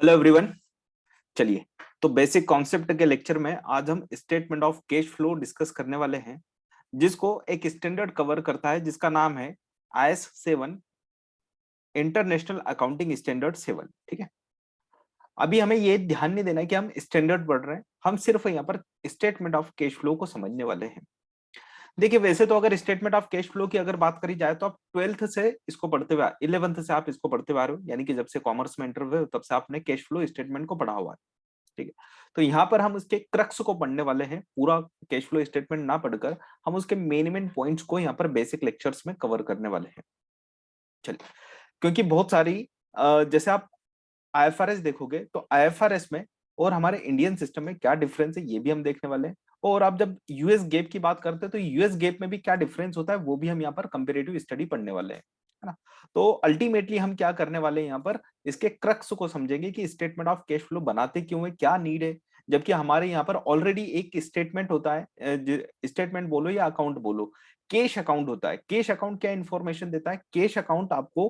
Hello everyone. चलिए, तो basic concept के लेक्चर में आज हम statement of cash flow discuss करने वाले हैं, जिसको एक स्टैंडर्ड कवर करता है जिसका नाम है IS 7, इंटरनेशनल अकाउंटिंग स्टैंडर्ड 7। ठीक है। अभी हमें ये ध्यान नहीं देना है कि हम स्टैंडर्ड पढ़ रहे हैं, हम सिर्फ यहाँ पर स्टेटमेंट ऑफ कैश फ्लो को समझने वाले हैं। देखिए, वैसे तो अगर स्टेटमेंट ऑफ कैश फ्लो की अगर बात करी जाए तो आप 12th से इसको पढ़ते हुए 11th से आप इसको पढ़ते हुए आ रहे हो, यानी कि जब से कॉमर्स में एंटर हुए हो तब से आपने कैश फ्लो स्टेटमेंट को पढ़ा हुआ है। ठीक है। तो यहाँ पर हम उसके क्रक्स को पढ़ने वाले हैं, पूरा कैश फ्लो स्टेटमेंट ना पढ़कर हम उसके मेन मेन पॉइंट्स को यहाँ पर बेसिक लेक्चर्स में कवर करने वाले हैं। चलिए, क्योंकि बहुत सारी जैसे आप आईएफआरएस देखोगे तो आईएफआरएस में और हमारे इंडियन सिस्टम में क्या डिफरेंस है ये भी हम देखने वाले हैं। और आप जब यूएस गेप की बात करते हैं तो यूएस गेप में भी क्या डिफरेंस होता है वो भी हम यहाँ पर कंपेरेटिव स्टडी पढ़ने वाले हैं, है ना। तो अल्टीमेटली हम क्या करने वाले हैं यहाँ पर, इसके क्रक्स को समझेंगे कि स्टेटमेंट ऑफ कैश फ्लो बनाते क्यों है, क्या नीड है। जबकि हमारे यहाँ पर ऑलरेडी एक स्टेटमेंट होता है, स्टेटमेंट बोलो या अकाउंट बोलो, कैश अकाउंट होता है। कैश अकाउंट क्या इन्फॉर्मेशन देता है? कैश अकाउंट आपको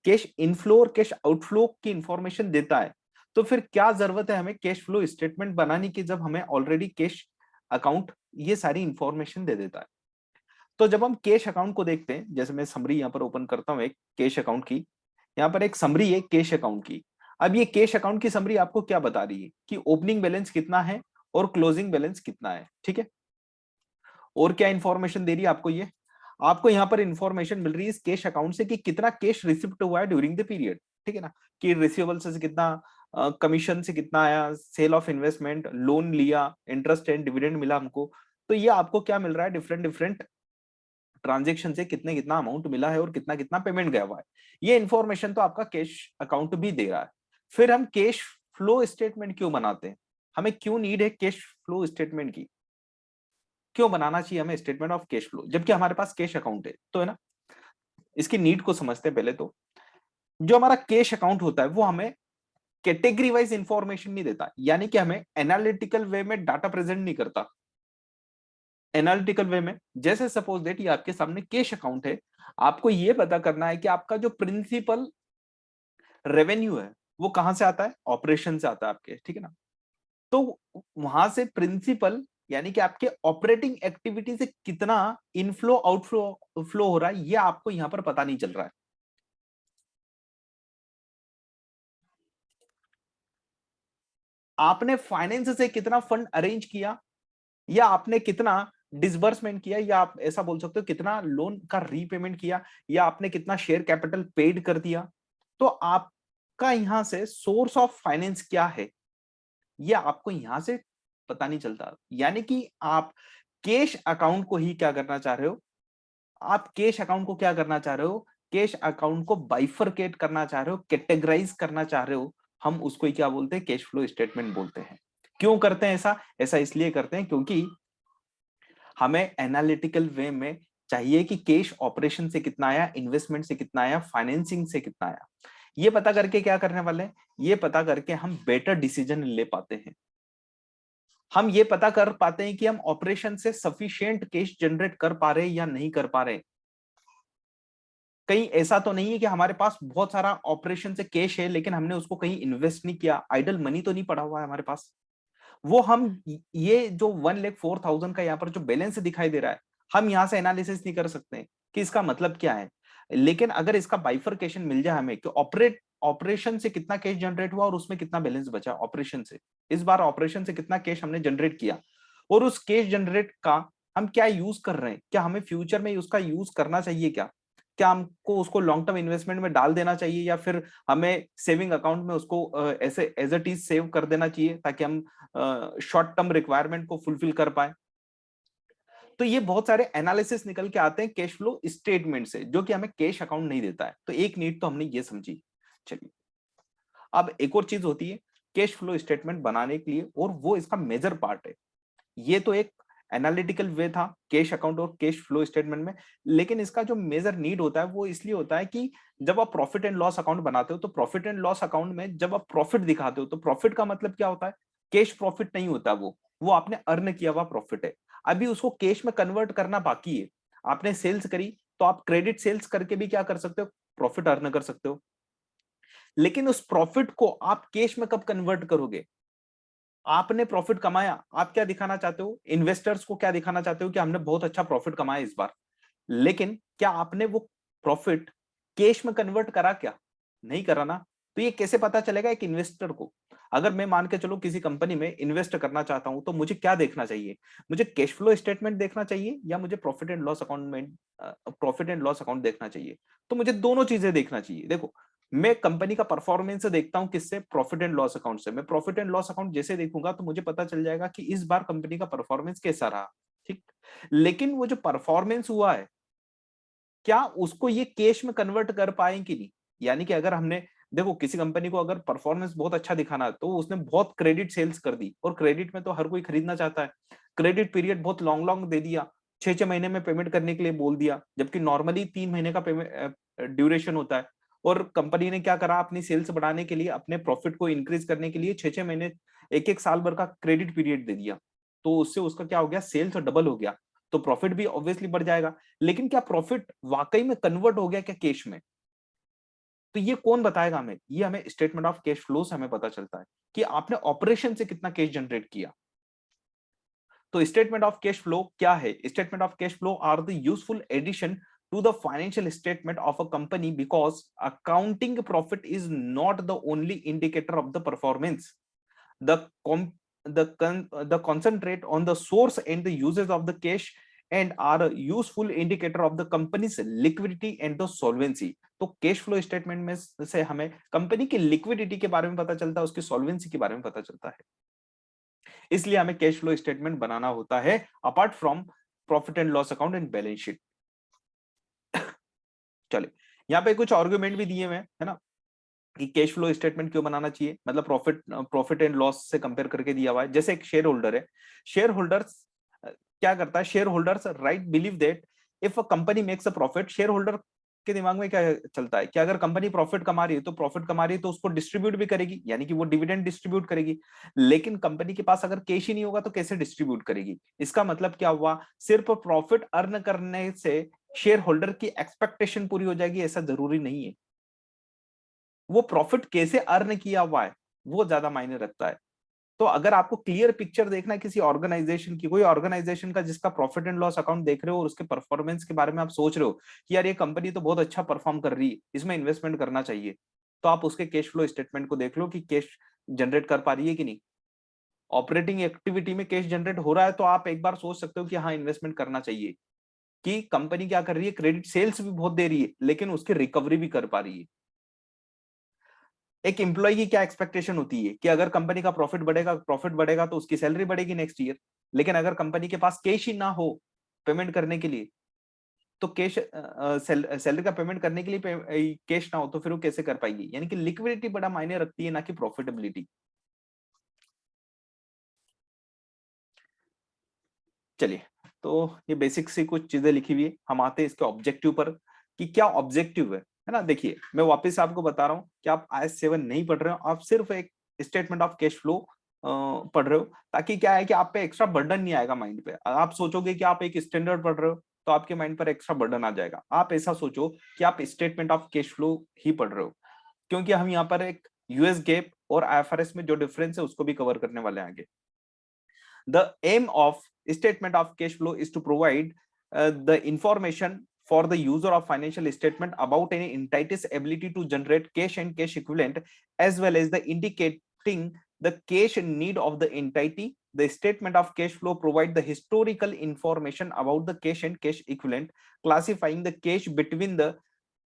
कैश इनफ्लो और कैश आउटफ्लो की इंफॉर्मेशन देता है। तो फिर क्या जरूरत है हमें कैश फ्लो स्टेटमेंट बनाने की, जब हमें ऑलरेडी कैश अकाउंट ये सारी इंफॉर्मेशन दे देता है। तो जब हम कैश अकाउंट को देखते हैं, जैसे मैं समरी यहाँ पर ओपन करता हूँ एक कैश अकाउंट की, यहाँ पर एक समरी है कैश अकाउंट की। अब ये कैश अकाउंट की समरी आपको क्या बता रही है कि ओपनिंग बैलेंस कितना है और क्लोजिंग बैलेंस कितना है। ठीक है। और क्या इंफॉर्मेशन दे रही है आपको ये? आपको यहाँ पर इंफॉर्मेशन मिल रही है इस कैश अकाउंट से कि कितना कैश रिसिप्ट हुआ है ड्यूरिंग द पीरियड। ठीक है ना, कि रिसीवेबल से कितना, कमीशन से कितना आया, सेल ऑफ इन्वेस्टमेंट, लोन लिया, इंटरेस्ट एंड डिविडेंड मिला हमको। तो ये आपको क्या मिल रहा है, डिफरेंट डिफरेंट ट्रांजेक्शन से कितने कितना अमाउंट मिला है और कितना कितना पेमेंट गया हुआ है। ये इन्फॉर्मेशन तो आपका कैश अकाउंट भी दे रहा है। फिर हम कैश फ्लो स्टेटमेंट क्यों बनाते हैं? हमें क्यों नीड है कैश फ्लो स्टेटमेंट की? क्यों बनाना चाहिए हमें स्टेटमेंट ऑफ कैश फ्लो जबकि हमारे पास कैश अकाउंट है? तो है ना, इसकी नीड को समझते हैं पहले तो। जो हमारा कैश अकाउंट होता है वो हमें कैटेगरी वाइज इंफॉर्मेशन नहीं देता, यानी कि हमें एनालिटिकल वे में डाटा प्रेजेंट नहीं करता। एनालिटिकल वे में, जैसे सपोज दैट ये आपके सामने कैश अकाउंट है, आपको ये पता करना है कि आपका जो प्रिंसिपल रेवेन्यू है वो कहां से आता है, ऑपरेशन से आता है आपके। ठीक है ना। तो वहां से प्रिंसिपल यानी कि आपके ऑपरेटिंग एक्टिविटी से कितना इनफ्लो आउटफ्लो फ्लो हो रहा है ये आपको यहां पर पता नहीं चल रहा है। आपने फाइनेंस से कितना फंड अरेंज किया, या आपने कितना डिसबर्समेंट किया, या आप ऐसा बोल सकते हो कितना लोन का रीपेमेंट किया, या आपने कितना शेयर कैपिटल पेड कर दिया। तो आपका यहां से सोर्स ऑफ फाइनेंस क्या है ये आपको यहां से पता नहीं चलता। यानी कि आप कैश अकाउंट को ही क्या करना चाह रहे हो, आप कैश अकाउंट को क्या करना चाह रहे हो, कैश अकाउंट को बाइफरकेट करना चाह रहे हो, कैटेगराइज करना चाह रहे हो। हम उसको ही क्या बोलते हैं, कैश फ्लो स्टेटमेंट बोलते हैं। क्यों करते हैं ऐसा? ऐसा इसलिए करते हैं क्योंकि हमें एनालिटिकल वे में चाहिए कि कैश ऑपरेशन से कितना आया, इन्वेस्टमेंट से कितना आया, फाइनेंसिंग से कितना आया। ये पता करके क्या करने वाले हैं, ये पता करके हम बेटर डिसीजन ले पाते हैं। हम ये पता कर पाते हैं कि हम ऑपरेशन से सफिशिएंट कैश जनरेट कर पा रहे हैं या नहीं कर पा रहे। कहीं ऐसा तो नहीं है कि हमारे पास बहुत सारा ऑपरेशन से कैश है लेकिन हमने उसको कहीं इन्वेस्ट नहीं किया, आइडल मनी तो नहीं पड़ा हुआ है हमारे पास। वो हम ये जो 1,04,000 का यहाँ पर जो बैलेंस दिखाई दे रहा है, हम यहाँ से एनालिसिस नहीं कर सकते कि इसका मतलब क्या है। लेकिन अगर इसका बाइफरकेशन मिल जाए हमें कि ऑपरेशन से कितना कैश जनरेट हुआ और उसमें कितना बैलेंस बचा ऑपरेशन से, इस बार ऑपरेशन से कितना कैश हमने जनरेट किया, और उस कैश जनरेट का हम क्या यूज कर रहे हैं, क्या हमें फ्यूचर में उसका यूज करना चाहिए, क्या क्या हमको उसको लॉन्ग टर्म इन्वेस्टमेंट में डाल देना चाहिए, या फिर हमें सेविंग अकाउंट में उसको ऐसे एज इट इज सेव कर देना चाहिए ताकि हम शॉर्ट टर्म रिक्वायरमेंट को फुलफिल कर पाए। तो ये बहुत सारे एनालिसिस निकल के आते हैं कैश फ्लो स्टेटमेंट से, जो कि हमें कैश अकाउंट नहीं देता है। तो एक नीड तो हमने ये समझी। चलिए, अब एक और चीज होती है कैश फ्लो स्टेटमेंट बनाने के लिए, और वो इसका मेजर पार्ट है। ये तो एक एनालिटिकल वे था कैश अकाउंट और कैश फ्लो स्टेटमेंट में, लेकिन इसका जो मेजर नीड होता है वो इसलिए होता है कि जब आप प्रॉफिट एंड लॉस अकाउंट बनाते हो तो प्रॉफिट एंड लॉस अकाउंट में जब आप प्रॉफिट दिखाते हो तो प्रॉफिट का मतलब क्या होता है, कैश प्रॉफिट नहीं होता, वो आपने अर्न किया हुआ प्रॉफिट है। अभी उसको कैश में कन्वर्ट करना बाकी है। आपने सेल्स करी तो आप क्रेडिट सेल्स करके भी क्या कर सकते हो, प्रॉफिट अर्न कर सकते हो। लेकिन उस प्रॉफिट को आप कैश में कब कन्वर्ट करोगे? आपने प्रॉफिट कमाया, आप क्या दिखाना चाहते हो? इन्वेस्टर्स को क्या दिखाना चाहते हो कि हमने बहुत अच्छा प्रॉफिट कमाया इस बार। लेकिन क्या आपने वो प्रॉफिट कैश में कन्वर्ट करा क्या? नहीं करा ना। तो ये कैसे पता चलेगा एक इन्वेस्टर को? अगर मैं मान के चलो किसी कंपनी में इन्वेस्ट करना चाहता हूं तो मुझे क्या देखना चाहिए? मुझे कैश फ्लो स्टेटमेंट देखना चाहिए या मुझे प्रॉफिट एंड लॉस अकाउंट देखना चाहिए? तो मुझे दोनों चीजें देखना चाहिए। देखो, मैं कंपनी का परफॉर्मेंस देखता हूं किससे? प्रॉफिट एंड लॉस अकाउंट से। मैं प्रॉफिट एंड लॉस अकाउंट जैसे देखूंगा तो मुझे पता चल जाएगा कि इस बार कंपनी का परफॉर्मेंस कैसा रहा। ठीक। लेकिन वो जो परफॉर्मेंस हुआ है, क्या उसको ये कैश में कन्वर्ट कर पाए कि नहीं? यानी कि अगर हमने, देखो किसी कंपनी को अगर परफॉर्मेंस बहुत अच्छा दिखाना है तो उसने बहुत क्रेडिट सेल्स कर दी, और क्रेडिट में तो हर कोई खरीदना चाहता है। क्रेडिट पीरियड बहुत लॉन्ग लॉन्ग दे दिया, 6-6 महीने में पेमेंट करने के लिए बोल दिया, जबकि नॉर्मली 3 महीने का पेमेंट ड्यूरेशन होता है। और कंपनी ने क्या करा, अपनी सेल्स बढ़ाने के लिए, अपने प्रॉफिट को इंक्रीज करने के लिए 6-6 महीने, 1-1 साल भर का क्रेडिट पीरियड दे दिया। तो उससे उसका क्या हो गया, सेल्स डबल हो गया, तो प्रॉफिट भी ऑब्वियसली बढ़ जाएगा। लेकिन क्या प्रॉफिट वाकई में कन्वर्ट हो गया क्या कैश में? तो ये कौन बताएगा हमें? ये हमें स्टेटमेंट ऑफ कैश फ्लो से हमें पता चलता है कि आपने ऑपरेशन से कितना कैश जनरेट किया। तो स्टेटमेंट ऑफ कैश फ्लो क्या है? Statement of cash flow are the useful addition to the financial statement of a company because accounting profit is not the only indicator of the performance. the com the concentrate on the source and the uses of the cash and are a useful indicator of the company's liquidity and the solvency. तो cash flow statement में से हमें company की liquidity के बारे में पता चलता है, उसकी सॉल्वेंसी के बारे में पता चलता है। इसलिए हमें कैश फ्लो स्टेटमेंट बनाना होता है apart from profit and loss account and balance sheet. चले, यहाँ पे कुछ आर्गुमेंट भी दिए हुए हैं, है ना, कि कैश फ्लो स्टेटमेंट क्यों बनाना चाहिए। मतलब प्रॉफिट एंड लॉस से कंपेयर करके दिया हुआ है। जैसे एक शेयर होल्डर है, शेयर होल्डर्स क्या करता है, share holders right believe that if a company makes a profit, share holder के दिमाग में क्या चलता है कि अगर कंपनी प्रॉफिट कमा रही है तो प्रॉफिट कमा रही है तो उसको डिस्ट्रीब्यूट भी करेगी, यानी कि वो डिविडेंड डिस्ट्रीब्यूट करेगी। लेकिन कंपनी के पास अगर कैश ही नहीं होगा तो कैसे डिस्ट्रीब्यूट करेगी? इसका मतलब क्या हुआ, सिर्फ प्रॉफिट अर्न करने से शेयर होल्डर की एक्सपेक्टेशन पूरी हो जाएगी, ऐसा जरूरी नहीं है। वो प्रॉफिट कैसे अर्न किया हुआ है वो ज्यादा मायने रखता है। तो अगर आपको क्लियर पिक्चर देखना है किसी ऑर्गेनाइजेशन की, कोई ऑर्गेनाइजेशन का जिसका प्रॉफिट एंड लॉस अकाउंट देख रहे हो और उसके परफॉर्मेंस के बारे में आप सोच रहे हो कि यार ये कंपनी तो बहुत अच्छा परफॉर्म कर रही है, इसमें इन्वेस्टमेंट करना चाहिए, तो आप उसके कैश फ्लो स्टेटमेंट को देख लो कि कैश जनरेट कर पा रही है कि नहीं। ऑपरेटिंग एक्टिविटी में कैश जनरेट हो रहा है तो आप एक बार सोच सकते हो कि हाँ इन्वेस्टमेंट करना चाहिए। कि कंपनी क्या कर रही है, क्रेडिट सेल्स भी बहुत दे रही है लेकिन उसकी रिकवरी भी कर पा रही है। एक एम्प्लॉय की क्या एक्सपेक्टेशन होती है कि अगर कंपनी का प्रॉफिट बढ़ेगा तो उसकी सैलरी बढ़ेगी नेक्स्ट ईयर। लेकिन अगर कंपनी के पास कैश ही ना हो पेमेंट करने के लिए, तो कैश सैलरी का पेमेंट करने के लिए कैश ना हो तो फिर वो कैसे कर पाएगी? यानी कि लिक्विडिटी बड़ा मायने रखती है, ना कि प्रॉफिटेबिलिटी। चलिए, तो ये बेसिक सी कुछ चीजें लिखी हुई है, हम आते हैं इसके ऑब्जेक्टिव पर कि क्या ऑब्जेक्टिव है ना। देखिए, मैं वापस आपको बता रहा हूँ कि आप IS 7 नहीं पढ़ रहे हो, आप सिर्फ एक स्टेटमेंट ऑफ कैश फ्लो पढ़ रहे हो, ताकि क्या है कि आप पे एक्स्ट्रा बर्डन नहीं आएगा माइंड पे। आप सोचोगे कि आप एक स्टैंडर्ड पढ़ रहे हो तो आपके माइंड पर एक्स्ट्रा बर्डन आ जाएगा। आप ऐसा सोचो कि आप स्टेटमेंट ऑफ कैश फ्लो ही पढ़ रहे हो, क्योंकि हम यहाँ पर एक यूएस गैप और IFRS में जो डिफरेंस है उसको भी कवर करने वाले हैं आगे। The aim of statement of cash flow is to provide the information for the user of financial statement about any entity's ability to generate cash and cash equivalent, as well as the indicating the cash need of the entity. The statement of cash flow provide the historical information about the cash and cash equivalent, classifying the cash between the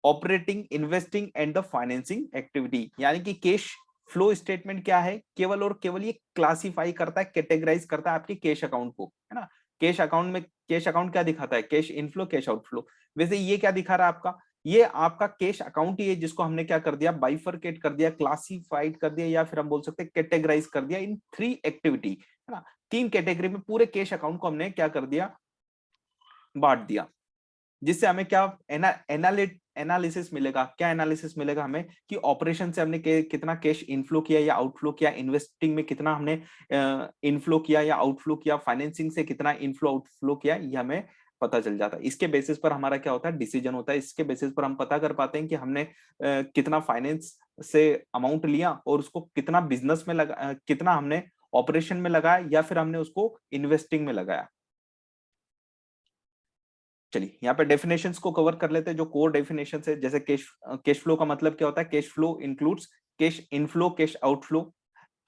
operating, investing and the financing activity. यानी कि cash flow statement क्या है, केवल और केवल ये classify करता है, कैटेगराइज करता है आपके कैश अकाउंट को, है ना। कैश अकाउंट में, कैश अकाउंट क्या दिखाता है, कैश इनफ्लो कैश आउटफ्लो। वैसे ये क्या दिखा रहा है आपका, ये आपका कैश अकाउंट ही है जिसको हमने क्या कर दिया, बाइफरकेट कर दिया, क्लासिफाइड कर दिया, या फिर हम बोल सकते हैं कैटेगराइज कर दिया इन 3 एक्टिविटी, है ना। 3 कैटेगरी में पूरे कैश अकाउंट को हमने क्या कर दिया, बांट दिया। जिससे हमें क्या एनालिसिस मिलेगा, क्या एनालिसिस मिलेगा हमें कि ऑपरेशन से हमने कितना कैश इनफ्लो किया या आउटफ्लो किया, इन्वेस्टिंग में कितना हमने इनफ्लो किया या आउटफ्लो किया, फाइनेंसिंग से कितना इनफ्लो आउटफ्लो किया, ये हमें पता चल जाता है। इसके बेसिस पर हमारा क्या होता है, डिसीजन होता है। इसके बेसिस पर हम पता कर पाते हैं कि हमने कितना फाइनेंस से अमाउंट लिया और उसको कितना बिजनेस में लगा, कितना हमने ऑपरेशन में लगाया या फिर हमने उसको इन्वेस्टिंग में लगाया। चलिए यहाँ पे डेफिनेशंस को कवर कर लेते हैं, जो कोर डेफिनेशंस है। जैसे कैश फ्लो का मतलब क्या होता है? Cash flow includes cash inflow, cash outflow.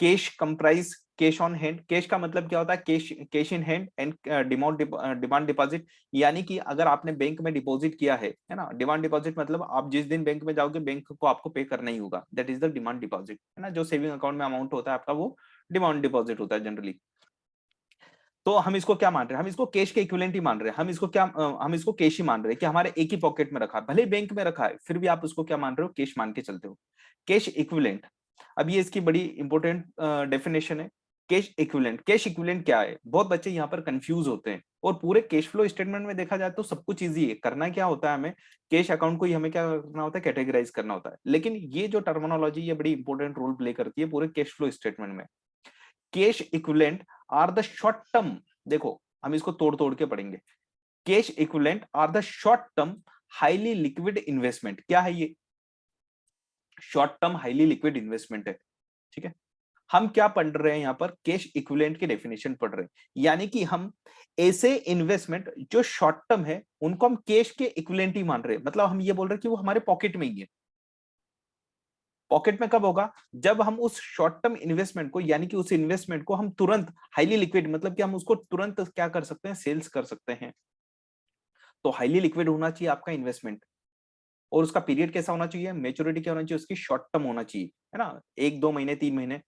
Cash comprise cash on hand. Cash का मतलब क्या होता है? Cash, cash in hand and demand deposit. यानी कि अगर आपने बैंक में डिपॉजिट किया है ना, डिमांड डिपॉजिट मतलब आप जिस दिन बैंक में जाओगे बैंक को आपको पे करना ही होगा, that is the demand deposit, है ना। जो सेविंग अकाउंट में अमाउंट होता है आपका, वो डिमांड डिपॉजिट होता है जनरली। तो हम इसको क्या मान रहे हैं? हम इसको कैश के इक्विवेलेंट ही मान रहे हैं। हम इसको क्या हम इसको कैश ही मान रहे हैं कि हमारे एक ही पॉकेट में रखा है, भले बैंक में रखा है, फिर भी आप उसको क्या मान रहे हो? कैश मान के चलते हो। कैश इक्विवेलेंट, अब ये इसकी बड़ी इंपॉर्टेंट डेफिनेशन है। कैश इक्विवेलेंट, कैश इक्विवेलेंट क्या है? बहुत बच्चे यहाँ पर कंफ्यूज होते हैं। और पूरे कैश फ्लो स्टेटमेंट में देखा जाए तो सब कुछ इजी है। करना क्या होता है? हमें कैश अकाउंट को ही हमें क्या करना होता है? कैटेगराइज करना होता है। लेकिन ये जो टर्मिनोलॉजी, ये बड़ी इंपॉर्टेंट रोल प्ले करती है पूरे कैश फ्लो स्टेटमेंट में। Cash equivalent are the short term, देखो हम इसको तोड़ तोड़ के पढ़ेंगे। Cash equivalent are the short term highly liquid investment. क्या है ये? Short term highly liquid investment है। ठीक है, हम क्या पढ़ रहे हैं यहाँ पर? कैश इक्विवेलेंट की डेफिनेशन पढ़ रहे हैं। यानी कि हम ऐसे इन्वेस्टमेंट जो शॉर्ट टर्म है उनको हम कैश के इक्विवेलेंट ही मान रहे हैं। मतलब हम ये बोल रहे हैं कि वो हमारे पॉकेट में ही है। पॉकेट में कब होगा? जब हम उस शॉर्ट टर्म इन्वेस्टमेंट को, यानी कि उस इन्वेस्टमेंट को हम तुरंत हाईली लिक्विड, मतलब कि हम उसको तुरंत क्या कर सकते हैं? सेल्स कर सकते हैं। तो हाईली लिक्विड होना चाहिए आपका इन्वेस्टमेंट। और उसका पीरियड कैसा होना चाहिए? मेच्योरिटी क्या होना चाहिए उसकी? शॉर्ट टर्म होना चाहिए, है ना, 1-2 महीने 3 महीने।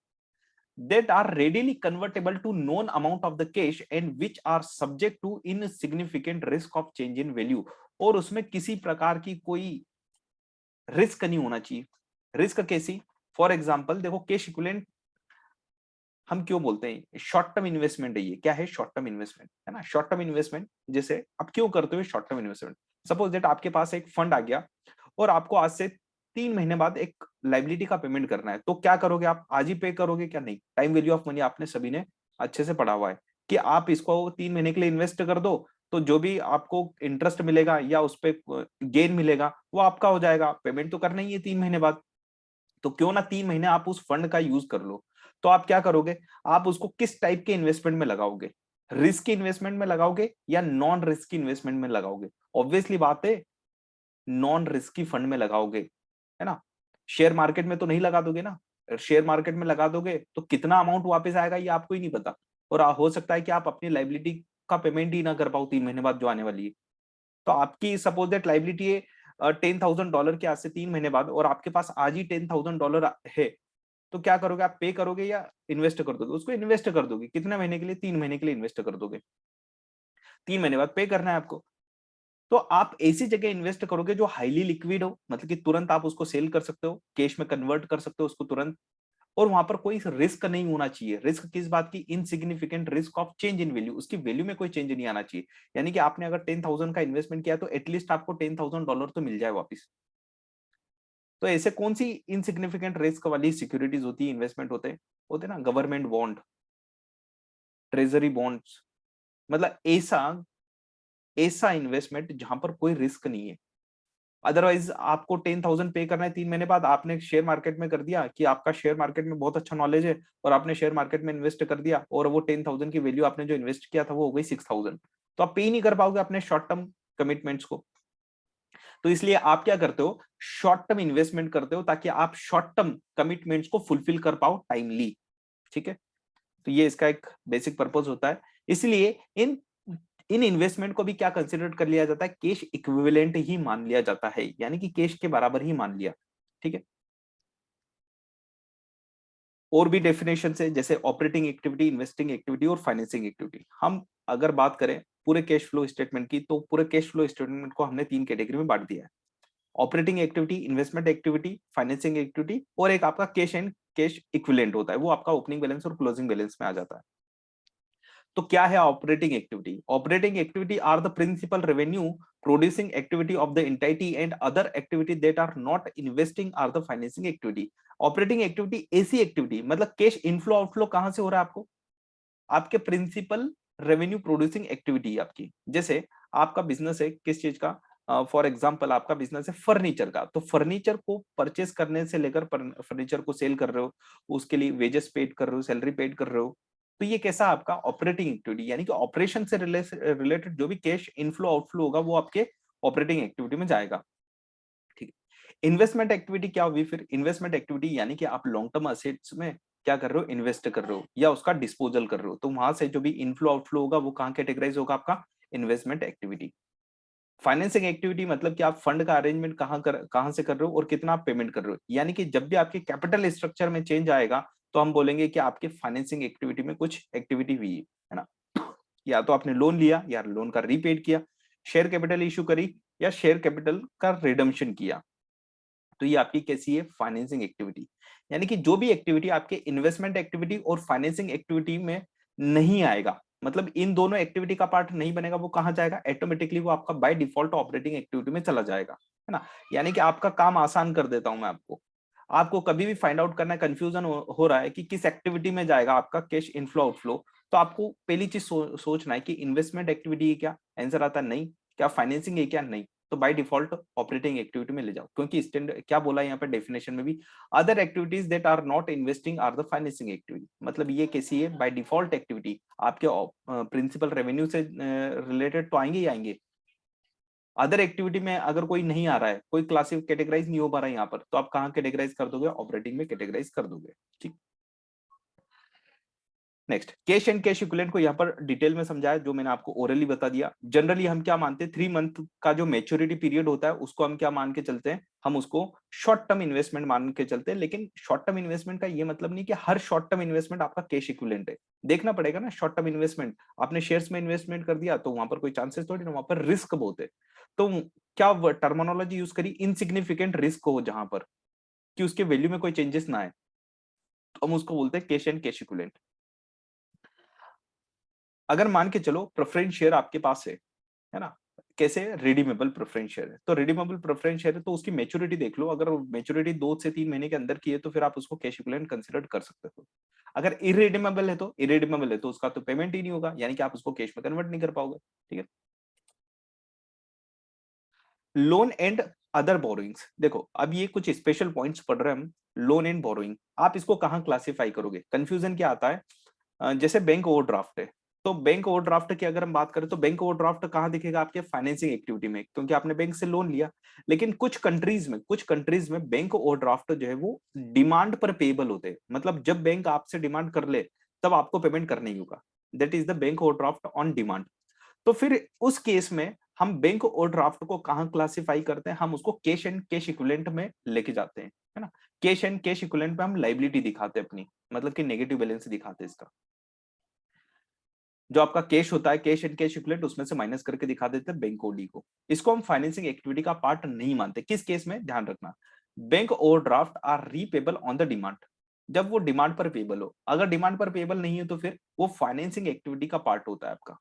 that are readily convertible to known amount of the cash and which are subject to insignificant risk of change in value। और उसमें किसी प्रकार की कोई रिस्क नहीं होना चाहिए। रिस्क कैसी? फॉर एग्जांपल देखो, कैश इक्विवेलेंट हम क्यों बोलते हैं? शॉर्ट टर्म इन्वेस्टमेंट है ये। क्या है? शॉर्ट टर्म इन्वेस्टमेंट, है ना। शॉर्ट टर्म इन्वेस्टमेंट जैसे आप क्यों करते हो short term investment? Suppose that आपके पास एक फंड आ गया और आपको आज से 3 महीने बाद एक लाइबिलिटी का पेमेंट करना है, तो क्या करोगे आप? आज ही पे करोगे क्या? नहीं। टाइम वैल्यू ऑफ मनी आपने सभी ने अच्छे से पढ़ा हुआ है कि आप इसको 3 महीने के लिए इन्वेस्ट कर दो, तो जो भी आपको इंटरेस्ट मिलेगा या उस पर गेन मिलेगा वो आपका हो जाएगा। पेमेंट तो करना ही है 3 महीने बाद, तो क्यों ना 3 महीने आप उस फंड का यूज कर लो। तो आप क्या करोगे? आप उसको किस टाइप के इन्वेस्टमेंट में लगाओगे? रिस्क इन्वेस्टमेंट में लगाओगे या नॉन रिस्की इन्वेस्टमेंट में लगाओगे? ऑब्वियसली बात है, नॉन रिस्की फंड में लगाओगे, है ना। शेयर मार्केट में तो नहीं लगा दोगे ना। शेयर मार्केट में लगा दोगे तो कितना अमाउंट वापस आएगा ये आपको ही नहीं पता। और हो सकता है कि आप अपनी लाइबिलिटी का पेमेंट ही ना कर पाओ 3 महीने बाद जो आने वाली है। तो आपकी सपोज दैट लाइबिलिटी है $10,000 के, आज से 3 महीने बाद, और आपके पास आज ही $10,000 है, तो क्या करोगे? आप पे करोगे या इन्वेस्ट कर दोगे? उसको इन्वेस्ट कर दोगे। कितने महीने के लिए? 3 महीने के लिए इन्वेस्ट कर दोगे। 3 महीने बाद पे करना है आपको। तो आप ऐसी जगह इन्वेस्ट करोगे जो हाईली लिक्विड हो, मतलब कि तुरंत आप उसको सेल कर सकते हो, कैश में कन्वर्ट कर सकते हो उसको तुरंत। और वहां पर कोई रिस्क नहीं होना चाहिए। रिस्क किस बात की? Insignificant risk of change in value, उसकी वैल्यू में कोई चेंज नहीं आना चाहिए। यानी कि आपने अगर 10,000 का इन्वेस्टमेंट किया तो एटलीस्ट आपको $10,000 तो मिल जाए वापस। तो ऐसे कौन सी इनसिग्निफिकेंट रिस्क वाली सिक्योरिटीज होती है, इन्वेस्टमेंट होते ना? गवर्नमेंट बॉन्ड, ट्रेजरी बॉन्ड्स, मतलब ऐसा ऐसा इन्वेस्टमेंट जहां पर कोई रिस्क नहीं है। अदरवाइज आपको 10,000 पे करना है 3 महीने बाद, आपने शेयर मार्केट में कर दिया कि आपका शेयर मार्केट में बहुत अच्छा नॉलेज है और आपने शेयर मार्केट में इन्वेस्ट कर दिया, और वो 10,000 की वैल्यू आपने जो इन्वेस्ट किया था वो हो गई 6,000। तो आप पे ही नहीं कर पाओगे अपने शॉर्ट टर्म कमिटमेंट्स को। तो इसलिए आप क्या करते हो? शॉर्ट टर्म इन्वेस्टमेंट करते हो ताकि आप शॉर्ट टर्म कमिटमेंट्स को फुलफिल कर पाओ टाइमली। ठीक है, तो ये इसका एक बेसिक पर्पस होता है। इसलिए इन इन इन्वेस्टमेंट को भी क्या कंसिडर कर लिया जाता है? कैश इक्विवेलेंट ही मान लिया जाता है, यानी कि कैश के बराबर ही मान लिया। ठीक है, और भी डेफिनेशन है जैसे ऑपरेटिंग एक्टिविटी, इन्वेस्टिंग एक्टिविटी और फाइनेंसिंग एक्टिविटी। हम अगर बात करें पूरे कैश फ्लो स्टेटमेंट की, तो पूरे कैश फ्लो स्टेटमेंट को हमने 3 कैटेगरी में बांट दिया है। Operating activity, investment activity, financing activity, और एक आपका कैश एंड कैश इक्विवेलेंट होता है, वो आपका ओपनिंग बैलेंस और क्लोजिंग बैलेंस में आ जाता है। तो क्या है operating activity? Operating activity are the principal revenue producing activity of the entity and other activity that are not investing are the financing activity. Operating activity ऐसी एक्टिविटी, मतलब कैश इनफ्लो आउटफ्लो कहां से हो रहा है आपको? आपके प्रिंसिपल रेवेन्यू प्रोड्यूसिंग एक्टिविटी आपकी। जैसे आपका बिजनेस है किस चीज का? फॉर एग्जाम्पल आपका बिजनेस है फर्नीचर का, तो फर्नीचर को परचेस करने से लेकर फर्नीचर को सेल कर रहे हो, उसके लिए वेजेस पेड कर रहे हो, सैलरी पेड कर रहे हो, तो ये कैसा आपका ऑपरेटिंग एक्टिविटी, यानी कि ऑपरेशन से रिलेटेड जो भी कैश इनफ्लो आउटफ्लो होगा वो आपके ऑपरेटिंग एक्टिविटी में जाएगा। ठीक है। इन्वेस्टमेंट एक्टिविटी क्या होगी फिर? इन्वेस्टमेंट एक्टिविटी यानी कि आप लॉन्ग टर्म असेट्स में क्या कर रहे हो, इन्वेस्ट कर रहे हो या उसका डिस्पोजल कर रहे हो, तो वहां से जो भी इनफ्लो आउटफ्लो होगा वो कहाँ कैटेगराइज होगा? आपका इन्वेस्टमेंट एक्टिविटी। फाइनेंसिंग एक्टिविटी मतलब कि आप फंड का अरेंजमेंट कहाँ से कर रहे हो और कितना आप पेमेंट कर रहे हो, यानी कि जब भी आपके कैपिटल स्ट्रक्चर में चेंज आएगा तो हम बोलेंगे कि आपके फाइनेंसिंग एक्टिविटी में कुछ एक्टिविटी हुई है ना। या तो आपने लोन लिया या लोन का रीपेड किया, शेयर कैपिटल इशू करी या शेयर कैपिटल का रिडम्पशन किया, तो ये आपकी कैसी है? Financing activity. यानी कि जो भी एक्टिविटी आपके इन्वेस्टमेंट एक्टिविटी और फाइनेंसिंग एक्टिविटी में नहीं आएगा, मतलब इन दोनों एक्टिविटी का पार्ट नहीं बनेगा, वो कहां जाएगा? ऑटोमेटिकली वो आपका बाय डिफॉल्ट ऑपरेटिंग एक्टिविटी में चला जाएगा, है ना। यानी कि आपका काम आसान कर देता हूं मैं आपको। आपको कभी भी फाइंड आउट करना है, कंफ्यूजन हो रहा है कि किस एक्टिविटी में जाएगा आपका कैश इनफ्लो आउटफ्लो, तो आपको पहली चीज सोचना है कि इन्वेस्टमेंट एक्टिविटी है क्या? आंसर आता है नहीं। क्या फाइनेंसिंग है क्या? नहीं। तो बाय डिफॉल्ट ऑपरेटिंग एक्टिविटी में ले जाओ, क्योंकि स्टैंडर्ड क्या बोला है यहाँ पे डेफिनेशन में भी, other activities that are not investing are the financing activity, मतलब ये कैसी है? बाय डिफॉल्ट एक्टिविटी आपके प्रिंसिपल रेवेन्यू से रिलेटेड तो आएंगे ही आएंगे। अदर एक्टिविटी में अगर कोई नहीं आ रहा है, कोई क्लासिक कैटेगराइज नहीं हो पा रहा है यहाँ पर, तो आप कहाँ कैटेगराइज कर दोगे? ऑपरेटिंग में कैटेगराइज कर दोगे। ठीक। Next, cash and cash equivalent को यहाँ पर डिटेल में समझाया, जो मैंने आपको ओरली बता दिया। जनरली हम क्या मानते हैं, 3 मंथ का जो मेच्योरिटी पीरियड होता है उसको हम क्या मान के चलते हैं? हम उसको शॉर्ट टर्म इन्वेस्टमेंट मान के चलते हैं। लेकिन शॉर्ट टर्म इन्वेस्टमेंट का ये मतलब नहीं कि हर शॉर्ट टर्म इन्वेस्टमेंट आपका कैश इक्विवेलेंट है। देखना पड़ेगा ना, शॉर्ट टर्म इन्वेस्टमेंट आपने शेयर्स में इन्वेस्टमेंट कर दिया तो वहां पर कोई चांसेस थोड़ी ना, वहां पर रिस्क बहुत है। तो क्या टर्मिनोलॉजी यूज करी? इनसिग्निफिकेंट रिस्क हो जहां पर कि उसके वैल्यू में कोई चेंजेस ना आए, तो हम उसको बोलते हैं कैश एंड कैश इक्विवेलेंट। अगर मान के चलो प्रेफरेंस शेयर आपके पास है ना, कैसे? रिडीमेबल प्रेफरेंस शेयर है, तो रिडीमेबल प्रेफरेंस शेयर है तो उसकी मेच्योरिटी देख लो, अगर मेच्योरिटी 2 से 3 महीने के अंदर की है तो फिर आप उसको कैश इक्विवेलेंट कंसिडर कर सकते हो। अगर इरेडीमेबल है तो उसका तो पेमेंट ही नहीं होगा, यानी कि आप उसको कैश में कन्वर्ट नहीं कर पाओगे। ठीक है। लोन एंड अदर बोरोइंग्स, देखो अब ये कुछ स्पेशल पॉइंट्स पढ़ रहे हैं हम। लोन एंड बोरोइंग आप इसको कहाँ क्लासिफाई करोगे? कंफ्यूजन क्या आता है? जैसे बैंक ओवरड्राफ्ट है, तो बैंक ओवरड्राफ्ट की अगर हम बात करें तो बैंक ओवरड्राफ्ट कहाँ दिखेगा? आपके फाइनेंसिंग एक्टिविटी में, क्योंकि आपने बैंक से लोन लिया। लेकिन कुछ कंट्रीज में बैंक ओवरड्राफ्ट जो है वो डिमांड पर पेएबल होते हैं, मतलब जब बैंक आपसे डिमांड कर ले तब आपको पेमेंट करना ही होगा। That is the bank overdraft on demand. तो फिर उस केस में हम बैंक ओवरड्राफ्ट को कहाँ क्लासिफाई करते हैं? हम उसको कैश एंड कैश इक्विवेलेंट में लेके जाते हैं, है ना। कैश एंड कैश इक्विवेलेंट में हम लाइबिलिटी दिखाते हैं अपनी, मतलब कि नेगेटिव बैलेंस दिखाते हैं इसका। जो आपका कैश होता है, कैश एंड कैश इक्विवेलेंट, उसमें से माइनस करके दिखा देते हैं बैंक ओडी को। इसको हम फाइनेंसिंग एक्टिविटी का पार्ट नहीं मानते। किस केस में? ध्यान रखना, bank overdraft are repayable on the demand, जब वो डिमांड पर पेबल हो। अगर डिमांड पर पेबल नहीं है तो फिर वो फाइनेंसिंग एक्टिविटी का पार्ट होता है आपका।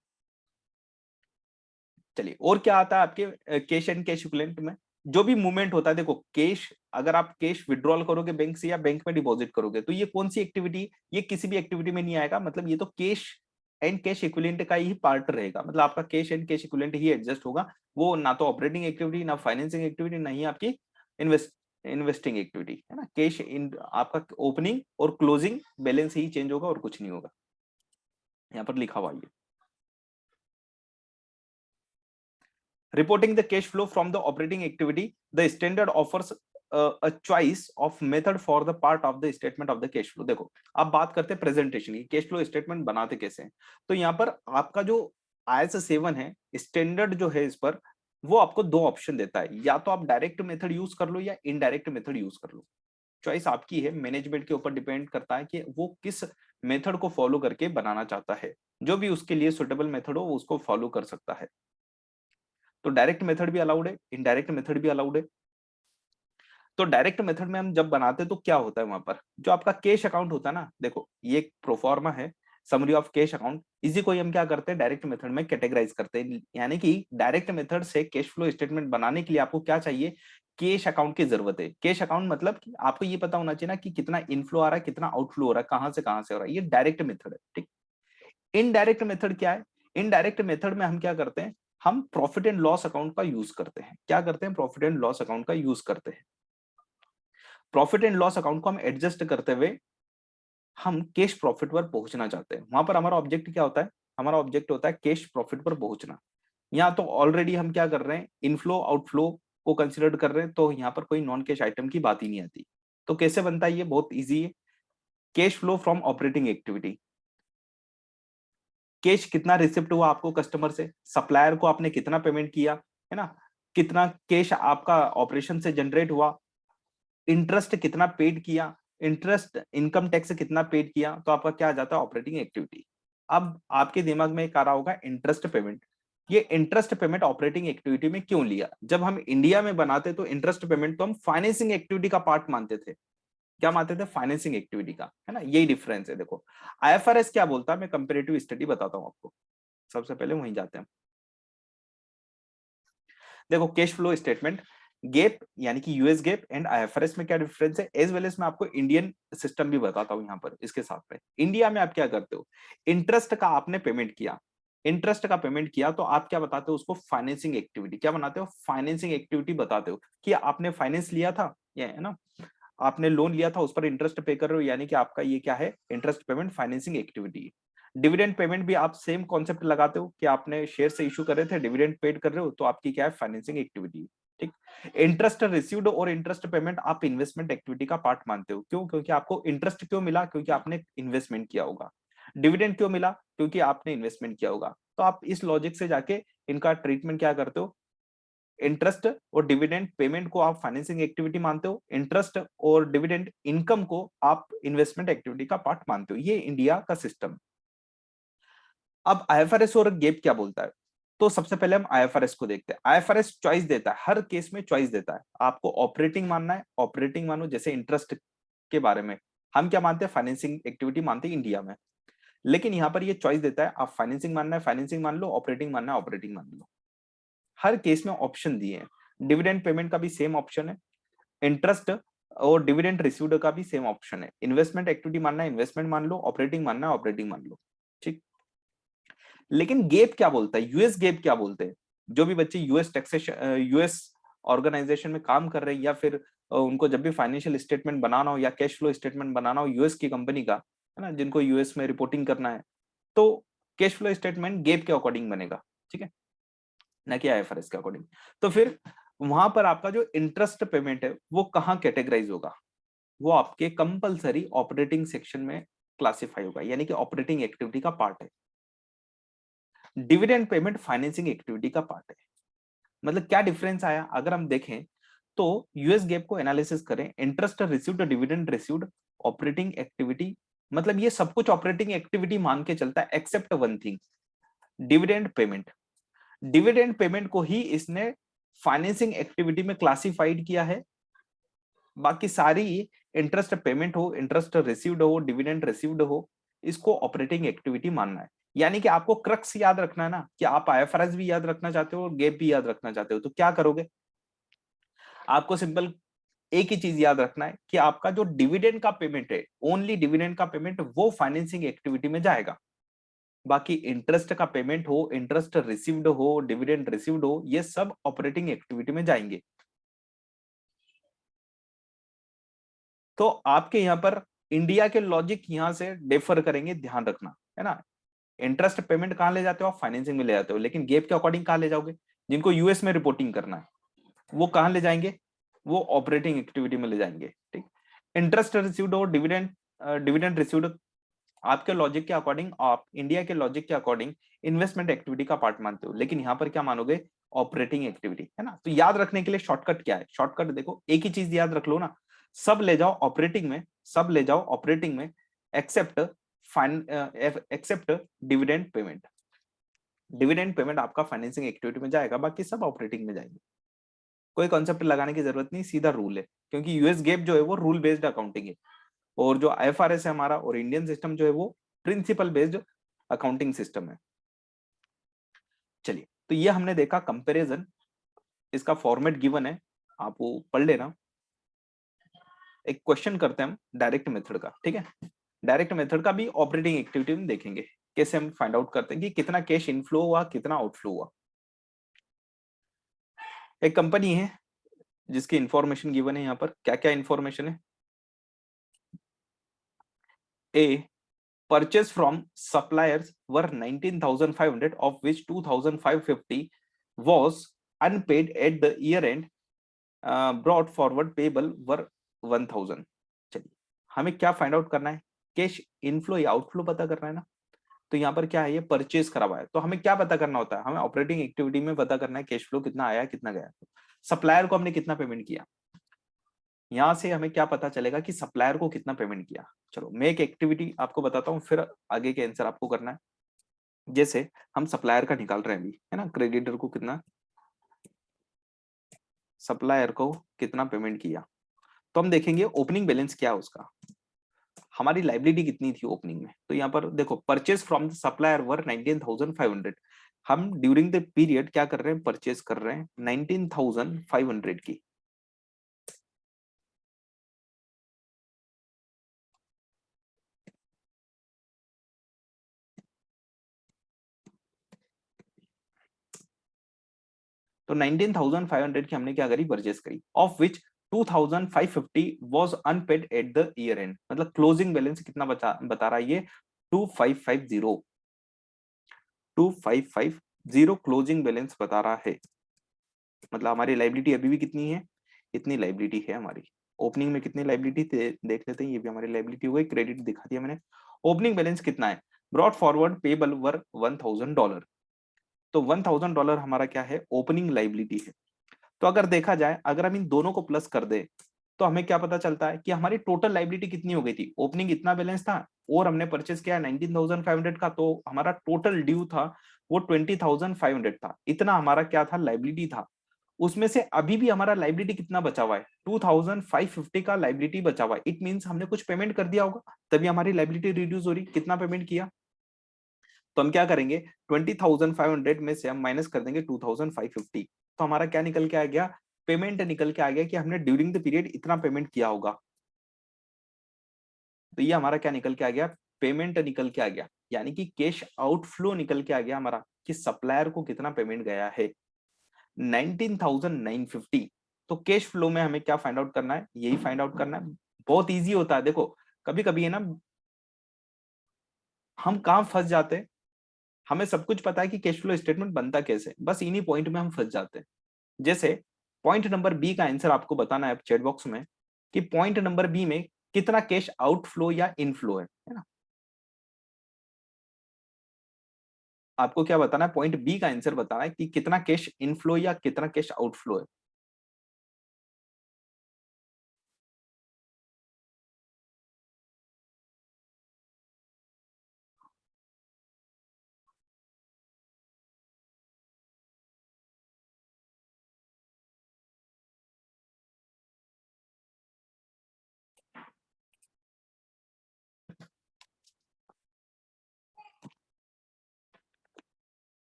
चलिए, और क्या आता है आपके कैश एंड कैश इक्विवेलेंट में? जो भी मूवमेंट होता है, देखो कैश, अगर आप कैश विड्रॉल करोगे बैंक से या बैंक में डिपॉजिट करोगे तो ये कौन सी एक्टिविटी? ये किसी भी एक्टिविटी में नहीं आएगा, मतलब ये तो कैश एंड कैश इक्विवेलेंट का ही पार्ट रहेगा, मतलब आपका cash and cash equivalent he adjust होगा। वो ना तो ऑपरेटिंग एक्टिविटी, ना फाइनेंसिंग एक्टिविटी, ना ही आपकी इन्वेस्टिंग एक्टिविटी, है ना। कैश इन आपका ओपनिंग और क्लोजिंग बैलेंस ही चेंज होगा और कुछ नहीं होगा। यहाँ पर लिखा हुआ है reporting the cash flow from the operating activity, the standard offers a choice of method for the part of the statement of the cash flow। देखो अब बात करते हैं प्रेजेंटेशन की, कैश फ्लो स्टेटमेंट बनाते कैसे हैं। तो यहाँ पर आपका जो IS7 है स्टैंडर्ड जो है, इस पर वो आपको 2 ऑप्शन देता है, या तो आप डायरेक्ट मेथड यूज कर लो या इनडायरेक्ट मेथड यूज कर लो। चॉइस आपकी है, मैनेजमेंट के ऊपर डिपेंड करता है कि वो किस मेथड को फॉलो करके बनाना चाहता है। जो भी उसके लिए सुटेबल मेथड हो वो उसको फॉलो कर सकता है। तो डायरेक्ट मेथड भी अलाउड है, इनडायरेक्ट मेथड भी अलाउड है। तो डायरेक्ट मेथड में हम जब बनाते हैं तो क्या होता है, वहां पर जो आपका कैश अकाउंट होता है ना, देखो ये एक प्रोफार्मा है, समरी ऑफ कैश अकाउंट, इसी को ही हम क्या करते हैं डायरेक्ट मेथड में कैटेगराइज करते हैं। यानी कि डायरेक्ट मेथड से कैश फ्लो स्टेटमेंट बनाने के लिए आपको क्या चाहिए? कैश अकाउंट की जरूरत है। कैश अकाउंट मतलब कि आपको ये पता होना चाहिए ना कि कितना इनफ्लो आ रहा है, कितना आउटफ्लो हो रहा है, कहां से कहां से हो रहा है। ये डायरेक्ट मेथड है। ठीक। इनडायरेक्ट मेथड क्या है? इनडायरेक्ट मेथड में हम क्या करते हैं, हम प्रॉफिट एंड लॉस अकाउंट का यूज करते हैं। क्या करते हैं? प्रॉफिट एंड लॉस अकाउंट का यूज करते हैं। प्रॉफिट एंड लॉस अकाउंट को हम एडजस्ट करते हुए हम कैश प्रॉफिट पर पहुंचना चाहते हैं। वहां पर हमारा ऑब्जेक्ट क्या होता है? हमारा ऑब्जेक्ट होता है कैश प्रॉफिट पर पहुंचना। यहाँ तो ऑलरेडी हम क्या कर रहे हैं? इनफ्लो आउटफ्लो को कंसिडर कर रहे हैं, तो यहाँ पर कोई नॉन कैश आइटम की बात ही नहीं आती। तो कैसे बनता है? ये बहुत इजी है। Cash flow from operating activity. Cash कितना रिसिप्ट हुआ आपको कस्टमर से, सप्लायर को आपने कितना पेमेंट किया, है ना, कितना कैश आपका ऑपरेशन से जनरेट हुआ, इंटरेस्ट कितना पेड किया, इंटरेस्ट इनकम टैक्स कितना पेड किया, तो आपका क्या आ जाता है? Operating activity. अब आपके दिमाग में एक आ रहा होगा इंटरेस्ट पेमेंट। ये इंटरेस्ट पेमेंट ऑपरेटिंग एक्टिविटी में क्यों लिया? जब हम इंडिया में बनाते तो इंटरेस्ट पेमेंट तो हम फाइनेंसिंग एक्टिविटी का पार्ट मानते थे। क्या मानते थे? फाइनेंसिंग एक्टिविटी का, है ना। यही डिफरेंस है। देखो आईएफआरएस क्या बोलता है, मैं कंपैरेटिव स्टडी बताता हूं आपको। सबसे पहले वहीं जाते हैं। देखो कैश फ्लो स्टेटमेंट, गेप यानी कि यूएस गेप एंड आईएफआरएस में क्या डिफरेंस है, एज वेल एज मैं आपको इंडियन सिस्टम भी बताता हूं यहाँ पर इसके साथ में। इंडिया में आप क्या करते हो? इंटरेस्ट का आपने पेमेंट किया, इंटरेस्ट का पेमेंट किया तो आप क्या बताते हो उसको? Financing activity. क्या बनाते हो? फाइनेंसिंग एक्टिविटी बताते हो कि आपने फाइनेंस लिया था, ये है ना, आपने लोन लिया था, उस पर इंटरेस्ट पे कर रहे हो, यानी कि आपका ये क्या है? Interest payment, financing activity. Dividend payment भी आप सेम कॉन्सेप्ट लगाते हो कि आपने शेयर से इशू कर रहे थे, डिविडेंड पेड कर रहे हो, तो आपकी क्या है? Financing activity. ठीक। इंटरेस्ट रिसीव्ड और इंटरेस्ट पेमेंट आप इन्वेस्टमेंट एक्टिविटी का पार्ट मानते हो। क्यों? क्योंकि आपको इंटरेस्ट क्यों मिला? क्योंकि आपने इन्वेस्टमेंट किया होगा। डिविडेंड क्यों मिला? क्योंकि आपने इन्वेस्टमेंट किया होगा। तो आप इस लॉजिक से जाके इनका ट्रीटमेंट क्या करते हो? इंटरेस्ट और डिविडेंड पेमेंट को आप फाइनेंसिंग एक्टिविटी मानते हो, इंटरेस्ट और डिविडेंड इनकम को आप इन्वेस्टमेंट एक्टिविटी का पार्ट मानते हो। ये इंडिया का सिस्टम। अब आईएफआरएस और गेप क्या बोलता है? तो सबसे पहले हम आईएफआरएस को देखते हैं। आईएफआरएस चॉइस देता है, हर केस में चॉइस देता है। आपको ऑपरेटिंग मानना है, ऑपरेटिंग मानो। जैसे इंटरेस्ट के बारे में हम क्या मानते हैं? फाइनेंसिंग एक्टिविटी मानते हैं इंडिया में। लेकिन यहाँ पर ये चॉइस देता है, आप फाइनेंसिंग मानना है फाइनेंसिंग मान लो, ऑपरेटिंग मानना है ऑपरेटिंग मान लो। हर केस में ऑप्शन दिए हैं। डिविडेंड पेमेंट का भी सेम ऑप्शन है, इंटरेस्ट और डिविडेंड रिसीव्ड का भी सेम ऑप्शन है। इन्वेस्टमेंट एक्टिविटी मानना है इन्वेस्टमेंट मान लो, ऑपरेटिंग मानना है ऑपरेटिंग मान लो। ठीक। लेकिन गेप क्या बोलता है? यूएस गेप क्या बोलते हैं? जो भी बच्चे यूएस टैक्सेशन, यूएस ऑर्गेनाइजेशन में काम कर रहे हैं, या फिर उनको जब भी फाइनेंशियल स्टेटमेंट बनाना हो या कैश फ्लो स्टेटमेंट बनाना हो यूएस की कंपनी का, है ना, जिनको यूएस में रिपोर्टिंग करना है, तो कैश फ्लो स्टेटमेंट गेप के अकॉर्डिंग बनेगा। ठीक है, ना कि आईएफआरएस के अकॉर्डिंग। तो फिर वहां पर आपका जो इंटरेस्ट पेमेंट है वो कहाँ कैटेगराइज होगा? वो आपके कंपलसरी ऑपरेटिंग सेक्शन में क्लासिफाई होगा, यानी कि ऑपरेटिंग एक्टिविटी का पार्ट है। डिविडेंड पेमेंट फाइनेंसिंग एक्टिविटी का पार्ट है। मतलब क्या डिफरेंस आया अगर हम देखें तो? यूएस गैप को एनालिसिस करें, interest received, dividend received, operating activity, मतलब ये सब कुछ ऑपरेटिंग एक्टिविटी मान के चलता है except one thing, dividend payment. Dividend payment को ही इसने फाइनेंसिंग एक्टिविटी में क्लासिफाइड किया है। बाकी सारी इंटरेस्ट पेमेंट हो, इंटरेस्ट रिसीव्ड हो, डिविडेंड रिसीव्ड हो, इसको ऑपरेटिंग एक्टिविटी मानना है। यानी कि आपको क्रक्स याद रखना है ना, कि आप आईएफआरएस भी याद रखना चाहते हो और गैप भी याद रखना चाहते हो, तो क्या करोगे? आपको सिंपल एक ही चीज याद रखना है कि आपका जो डिविडेंड का पेमेंट है, ओनली डिविडेंड का पेमेंट वो फाइनेंसिंग एक्टिविटी में जाएगा। बाकी इंटरेस्ट का पेमेंट हो, इंटरेस्ट रिसीव्ड हो, डिविडेंड रिसीव्ड हो, ये सब ऑपरेटिंग एक्टिविटी में जाएंगे। तो आपके यहाँ पर इंडिया के लॉजिक यहाँ से डिफर करेंगे, ध्यान रखना, है ना। इंटरेस्ट पेमेंट कहाँ ले जाते हो? आप फाइनेंसिंग में ले जाते हो, लेकिन गेप के अकॉर्डिंग कहाँ ले जाओगे? जिनको यूएस में रिपोर्टिंग करना है वो कहाँ ले जाएंगे? वो ऑपरेटिंग एक्टिविटी में ले जाएंगे। ठीक। इंटरेस्ट रिसीव्ड और डिविडेंड, डिविडेंड रिसीव्ड आपके लॉजिक के अकॉर्डिंग, आप इंडिया के लॉजिक के अकॉर्डिंग इन्वेस्टमेंट एक्टिविटी का पार्ट मानते हो, लेकिन यहाँ पर क्या मानोगे? ऑपरेटिंग एक्टिविटी, है ना। तो याद रखने के लिए शॉर्टकट क्या है? शॉर्टकट देखो, एक ही चीज याद रख लो ना, सब ले जाओ ऑपरेटिंग में, सब ले जाओ ऑपरेटिंग में, except fine, except dividend payment. Dividend payment आपका फाइनेंसिंग एक्टिविटी में जाएगा, बाकी सब ऑपरेटिंग में जाएंगे। कोई कॉन्सेप्ट लगाने की जरूरत नहीं, सीधा रूल है। क्योंकि यूएस गेप जो है वो रूल बेस्ड अकाउंटिंग है, और जो आईएफआरएस है हमारा और इंडियन सिस्टम जो है वो प्रिंसिपल बेस्ड अकाउंटिंग सिस्टम है। चलिए, तो ये हमने देखा कंपैरिजन, इसका फॉर्मेट गिवन है, आप वो पढ़ लेना। एक क्वेश्चन करते हैं हम डायरेक्ट मेथड का, ठीक है। डायरेक्ट मेथड का भी ऑपरेटिंग एक्टिविटी में देखेंगे कैसे हम फाइंड आउट करते हैं कि कितना कैश इनफ्लो हुआ, कितना आउटफ्लो हुआ। एक कंपनी है जिसकी इंफॉर्मेशन गिवन है यहाँ पर, क्या क्या इंफॉर्मेशन है? ए, purchase from suppliers were 19,500, of which 2,550 was unpaid at the year end. Brought forward payable were 1,000. चलिए, हमें क्या फाइंड आउट करना है? कैश इनफ्लो या आउटफ्लो पता करना है ना। तो यहाँ पर क्या है, ये परचेज करा हुआ है, तो हमें क्या पता करना होता है? हमें ऑपरेटिंग एक्टिविटी में पता करना है कैश फ्लो कितना आया कितना गया। सप्लायर को हमने कितना पेमेंट किया, यहाँ से हमें क्या पता चलेगा कि सप्लायर को कितना पेमेंट किया। चलो मैं एक एक्टिविटी आपको बताता हूँ, फिर आगे के आंसर आपको करना है। जैसे हम सप्लायर का निकाल रहे हैं अभी, है ना, क्रेडिटर को कितना, सप्लायर को कितना पेमेंट किया, तो हम देखेंगे ओपनिंग बैलेंस क्या है उसका, हमारी लाइबिलिटी कितनी थी ओपनिंग में। तो यहाँ पर देखो, परचेज फ्रॉम द सप्लायर वर 19,500, हम ड्यूरिंग द पीरियड क्या कर रहे हैं, परचेज कर रहे हैं 19,500 की। तो 19,500 की हमने क्या करी, परचेज करी, of which 2,550 was unpaid at the year end, मतलब क्लोजिंग बैलेंस कितना बता रहा है ये, 2550, 2550 क्लोजिंग बैलेंस बता रहा है। मतलब हमारी लाइबिलिटी अभी भी कितनी है, इतनी लाइबिलिटी है हमारी। ओपनिंग में कितनी लाइबिलिटी देख लेते हैं, ये भी हमारी लाइबिलिटी हो गई, क्रेडिट दिखा दिया मैंने। ओपनिंग बैलेंस कितना है, ब्रॉट फॉरवर्ड पेबल वर $1,000, तो $1,000 हमारा क्या है, ओपनिंग लाइबिलिटी है। तो अगर देखा जाए, अगर हम इन दोनों को प्लस कर दे, तो हमें क्या पता चलता है कि हमारी टोटल लाइबिलिटी कितनी हो गई थी। ओपनिंग इतना बैलेंस था और हमने परचेस किया 19,500 का, तो हमारा टोटल ड्यू था वो 20,500 था। इतना हमारा क्या था, लाइबिलिटी था। उसमें से अभी भी हमारा लाइबिलिटी कितना बचा हुआ है, 2,550 का लाइबिलिटी बचा हुआ है। इट मींस हमने कुछ पेमेंट कर दिया होगा, तभी हमारी लाइबिलिटी रिड्यूस हो रही। कितना पेमेंट किया, तो हम क्या करेंगे, 20,500 में से हम माइनस कर देंगे 2,550, तो हमारा क्या निकल के आ गया, पेमेंट निकल के आ गया कि हमने ड्यूरिंग द पीरियड इतना पेमेंट किया होगा। तो ये हमारा क्या निकल के आ गया, पेमेंट निकल के आ गया, यानी कि कैश आउटफ्लो निकल के आ गया हमारा, कि सप्लायर को कितना पेमेंट गया है, 19,950। तो कैश फ्लो में हमें क्या फाइंड आउट करना है, यही फाइंड आउट करना है। बहुत इजी होता है। देखो कभी कभी है ना, हम कहाँ फंस जाते हैं, हमें सब कुछ पता है कि कैश फ्लो स्टेटमेंट बनता कैसे, बस इन्हीं पॉइंट में हम फंस जाते हैं। जैसे पॉइंट नंबर बी का आंसर आपको बताना है चैट बॉक्स में, कि पॉइंट नंबर बी में कितना कैश आउटफ्लो या इनफ्लो है ना। आपको क्या बताना है, पॉइंट बी का आंसर बताना है कि कितना कैश इनफ्लो या कितना कैश आउटफ्लो है।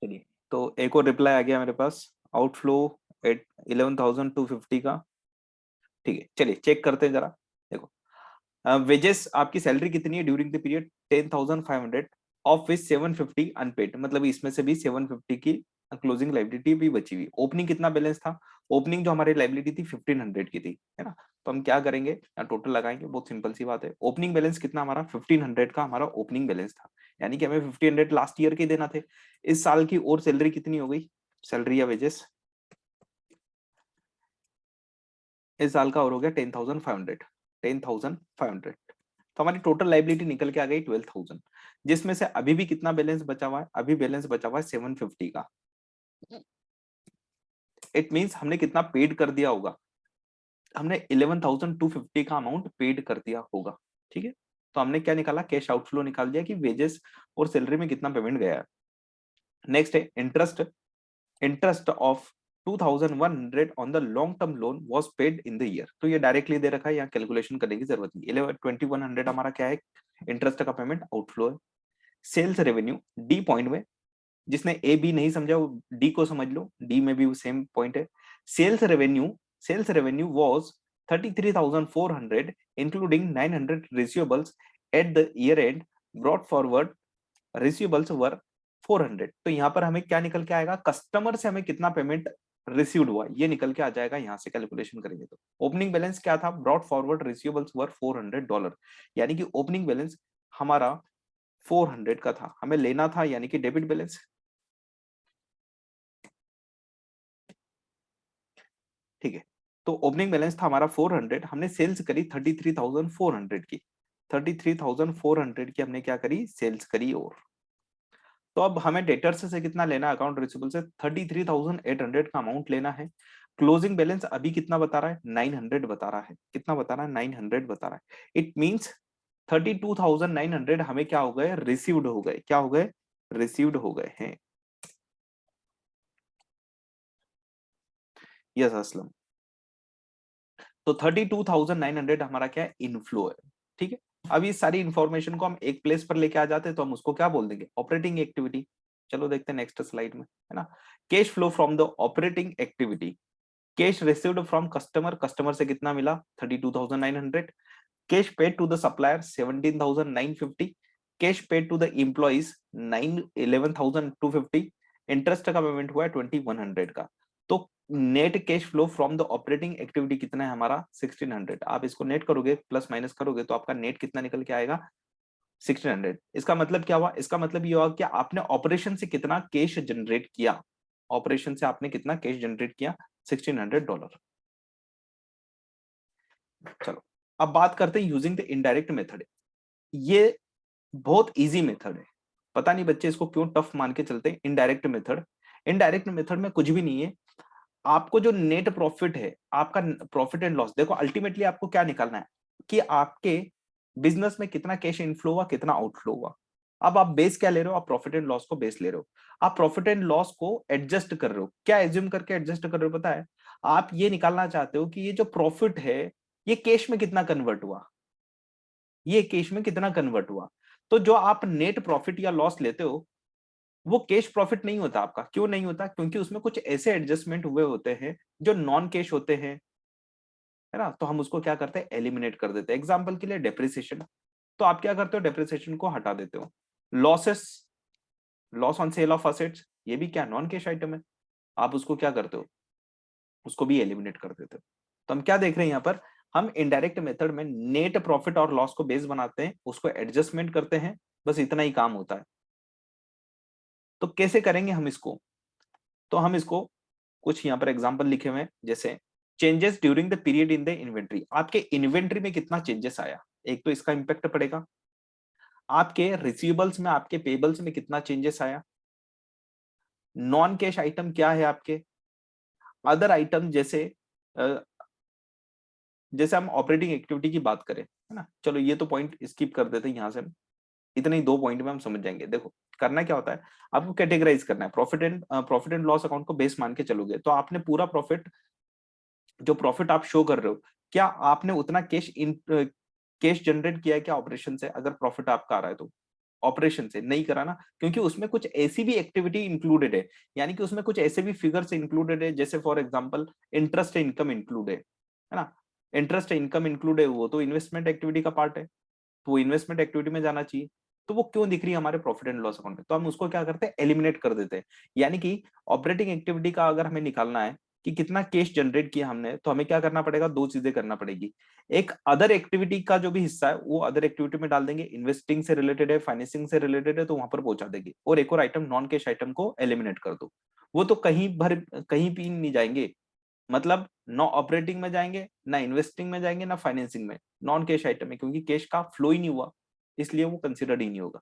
चलिए, तो एक और रिप्लाई आ गया मेरे पास, आउटफ्लो एट 11,250 का। ठीक है, चलिए चेक करते हैं जरा। देखो, वेजेस आपकी सैलरी कितनी है during the period, 10,500, of which 750 unpaid, मतलब इसमें से भी 750 की क्लोजिंग लाइबिलिटी भी बची हुई। ओपनिंग कितना बैलेंस था, ओपनिंग जो हमारी लाइबिलिटी थी 1,500 की थी, है ना। तो हम क्या करेंगे, यहाँ टोटल लगाएंगे, बहुत सिंपल सी बात है। ओपनिंग बैलेंस कितना हमारा, 1,500 का हमारा ओपनिंग बैलेंस था, यानी कि हमें 1,500 लास्ट ईयर के देना थे। इस साल की और सैलरी कितनी हो गई, सैलरी या वेजेस, इस साल का और हो गया 10,500, 10,500। तो हमारी टोटल लाइबिलिटी निकल के आ गई 12,000, जिसमें से अभी भी कितना बैलेंस बचा हुआ है, अभी बैलेंस बचा हुआ है 750 का। इट मींस हमने कितना पेड कर दिया होगा, हमने 11,250 का अमाउंट पेड कर दिया होगा। ठीक है, तो हमने क्या निकाला, कैश आउटफ्लो निकाल दिया कि वेजेस और सैलरी में कितना पेमेंट गया है। नेक्स्ट है interest, interest of 2,100 on the long term loan was paid in the year. तो ये डायरेक्टली दे रखा है, यहाँ कैलकुलेशन करने की जरूरत नहीं। 2,100 हमारा क्या है, इंटरेस्ट का पेमेंट आउटफ्लो है। सेल्स रेवेन्यू, डी पॉइंट में, जिसने ए बी नहीं समझा वो डी को समझ लो, डी में भी सेम पॉइंट है। Sales revenue, sales revenue was 33,400 including 900 receivables at the year end, brought forward receivables were 400। तो यहाँ पर हमें क्या निकल के आएगा, कस्टमर से हमें कितना पेमेंट रिसीव्ड हुआ ये निकल के आ जाएगा। यहाँ से कैलकुलेशन करेंगे तो ओपनिंग बैलेंस क्या था, ब्रॉट फॉरवर्ड रिसीवेबल्स वर $400, यानी कि ओपनिंग बैलेंस हमारा 400 का था, हमें लेना था यानी कि डेबिट बैलेंस। ठीक है, तो ओपनिंग बैलेंस था हमारा 400, हमने सेल्स करी 33,400 की, 33,400 की हमने क्या करी, सेल्स करी। और तो अब हमें डेटर्स से कितना लेना है, अकाउंट रिसीवेबल से 33,800 का अमाउंट लेना है। क्लोजिंग बैलेंस अभी कितना बता रहा है, 900 बता रहा है। कितना बता रहा है, 900 बता रहा है। इट मींस 32,900 हमें क्या हो गए, रिसीव्ड हो गए। क्या हो गए, रिसीव्ड हो गए हैं। यस असलम, तो 32,900 हमारा क्या है, इनफ्लो है। ठीक है, अब इस सारी इंफॉर्मेशन को हम एक प्लेस पर लेके आ जाते हैं तो हम उसको क्या बोल देंगे, ऑपरेटिंग एक्टिविटी। चलो देखते हैं नेक्स्ट स्लाइड में, है ना। Cash flow from the operating activity, cash received from customer, customer से कितना मिला 32,900। Cash paid to the supplier 17,950। Cash paid to the employees 11,250। Interest का पेमेंट हुआ है 2,100 का। तो net cash flow from the operating activity कितना है हमारा, 1,600। आप इसको नेट करोगे, प्लस माइनस करोगे तो आपका नेट कितना निकल के आएगा, 1,600। इसका मतलब क्या हुआ, इसका मतलब ये हुआ कि आपने ऑपरेशन से कितना कैश जनरेट किया, ऑपरेशन से आपने कितना कैश जनरेट किया, $1,600। चलो अब बात करते हैं यूजिंग द इनडायरेक्ट मेथड। ये बहुत इजी मेथड है, पता नहीं बच्चे इसको क्यों टफ मान के चलते हैं। इनडायरेक्ट मेथड, इनडायरेक्ट मेथड में कुछ भी नहीं है। आपको जो नेट प्रॉफिट है, आपका प्रॉफिट एंड लॉस, देखो अल्टीमेटली आपको क्या निकालना है कि आपके बिजनेस में कितना कैश इनफ्लो हुआ, कितना आउटफ्लो हुआ। अब आप बेस क्या ले रहे हो, आप प्रॉफिट एंड लॉस को बेस ले रहे हो। आप प्रॉफिट एंड लॉस को एडजस्ट कर रहे हो, क्या एज्यूम करके एडजस्ट कर रहे हो पता है, आप ये निकालना चाहते हो कि ये जो प्रॉफिट है ये कैश में कितना कन्वर्ट हुआ, ये कैश में कितना कन्वर्ट हुआ। तो जो आप नेट प्रॉफिट या लॉस लेते हो वो कैश प्रॉफिट नहीं होता आपका। क्यों नहीं होता, क्योंकि उसमें कुछ ऐसे एडजस्टमेंट हुए होते हैं जो नॉन कैश होते हैं, है ना। तो हम उसको क्या करते हैं, एलिमिनेट कर देते हैं। एग्जांपल के लिए डेप्रिसिएशन, तो आप क्या करते हो, डेप्रिसिएशन को हटा देते हो। Losses, loss on sale of assets, ये भी क्या नॉन कैश आइटम है, आप उसको क्या करते हो, उसको भी एलिमिनेट कर देते हो। तो हम क्या देख रहे हैं यहाँ पर, हम इनडायरेक्ट मेथड में नेट प्रॉफिट और लॉस को बेस बनाते हैं, उसको एडजस्टमेंट करते हैं, बस इतना ही काम होता है। तो कैसे करेंगे हम इसको, तो हम इसको कुछ यहाँ पर एग्जांपल लिखे हुए हैं, जैसे changes during the period in the inventory, आपके इन्वेंट्री में कितना चेंजेस आया, एक तो इसका इंपैक्ट पड़ेगा। आपके रिसीवेबल्स में, आपके पेबल्स में कितना चेंजेस आया। नॉन कैश आइटम क्या है आपके, अदर आइटम जैसे जैसे हम ऑपरेटिंग एक्टिविटी की बात करें, है ना। चलो ये तो पॉइंट स्किप कर देते हैं यहाँ से, इतने ही दो पॉइंट में हम समझ जाएंगे। देखो करना क्या होता है, आपको कैटेगराइज करना है। प्रॉफिट एंड लॉस अकाउंट को बेस मान के चलोगे तो आपने पूरा प्रॉफिट, जो प्रॉफिट आप शो कर रहे हो, क्या आपने उतना कैश जनरेट किया है क्या ऑपरेशन से, अगर प्रॉफिट आपका आ रहा है तो। ऑपरेशन से नहीं करा ना, क्योंकि उसमें कुछ ऐसी भी एक्टिविटी इंक्लूडेड है, यानी कि उसमें कुछ ऐसे भी फिगर्स इंक्लूडेड है, जैसे for example interest income include है ना। इंटरेस्ट इनकम इंक्लूड है, वो तो इन्वेस्टमेंट एक्टिविटी का पार्ट है, तो वो इन्वेस्टमेंट एक्टिविटी में जाना चाहिए। तो वो क्यों दिख रही है हमारे प्रॉफिट एंड लॉस अकाउंट में, तो हम उसको क्या करते हैं, एलिमिनेट कर देते हैं। यानी कि ऑपरेटिंग एक्टिविटी का अगर हमें निकालना है कि कितना कैश जनरेट किया हमने, तो हमें क्या करना पड़ेगा, दो चीजें करना पड़ेगी। एक अदर एक्टिविटी का जो भी हिस्सा है वो अदर एक्टिविटी में डाल देंगे, इन्वेस्टिंग से रिलेटेड है, फाइनेंसिंग से रिलेटेड है तो वहां पर पहुंचा देंगे। और एक और आइटम नॉन कैश आइटम को एलिमिनेट कर दो, वो तो कहीं भी नहीं जाएंगे। मतलब ना ऑपरेटिंग में जाएंगे, ना इन्वेस्टिंग में जाएंगे, ना फाइनेंसिंग में, नॉन कैश आइटम है, क्योंकि कैश का फ्लो ही नहीं हुआ, इसलिए वो कंसिडर्ड ही नहीं होगा।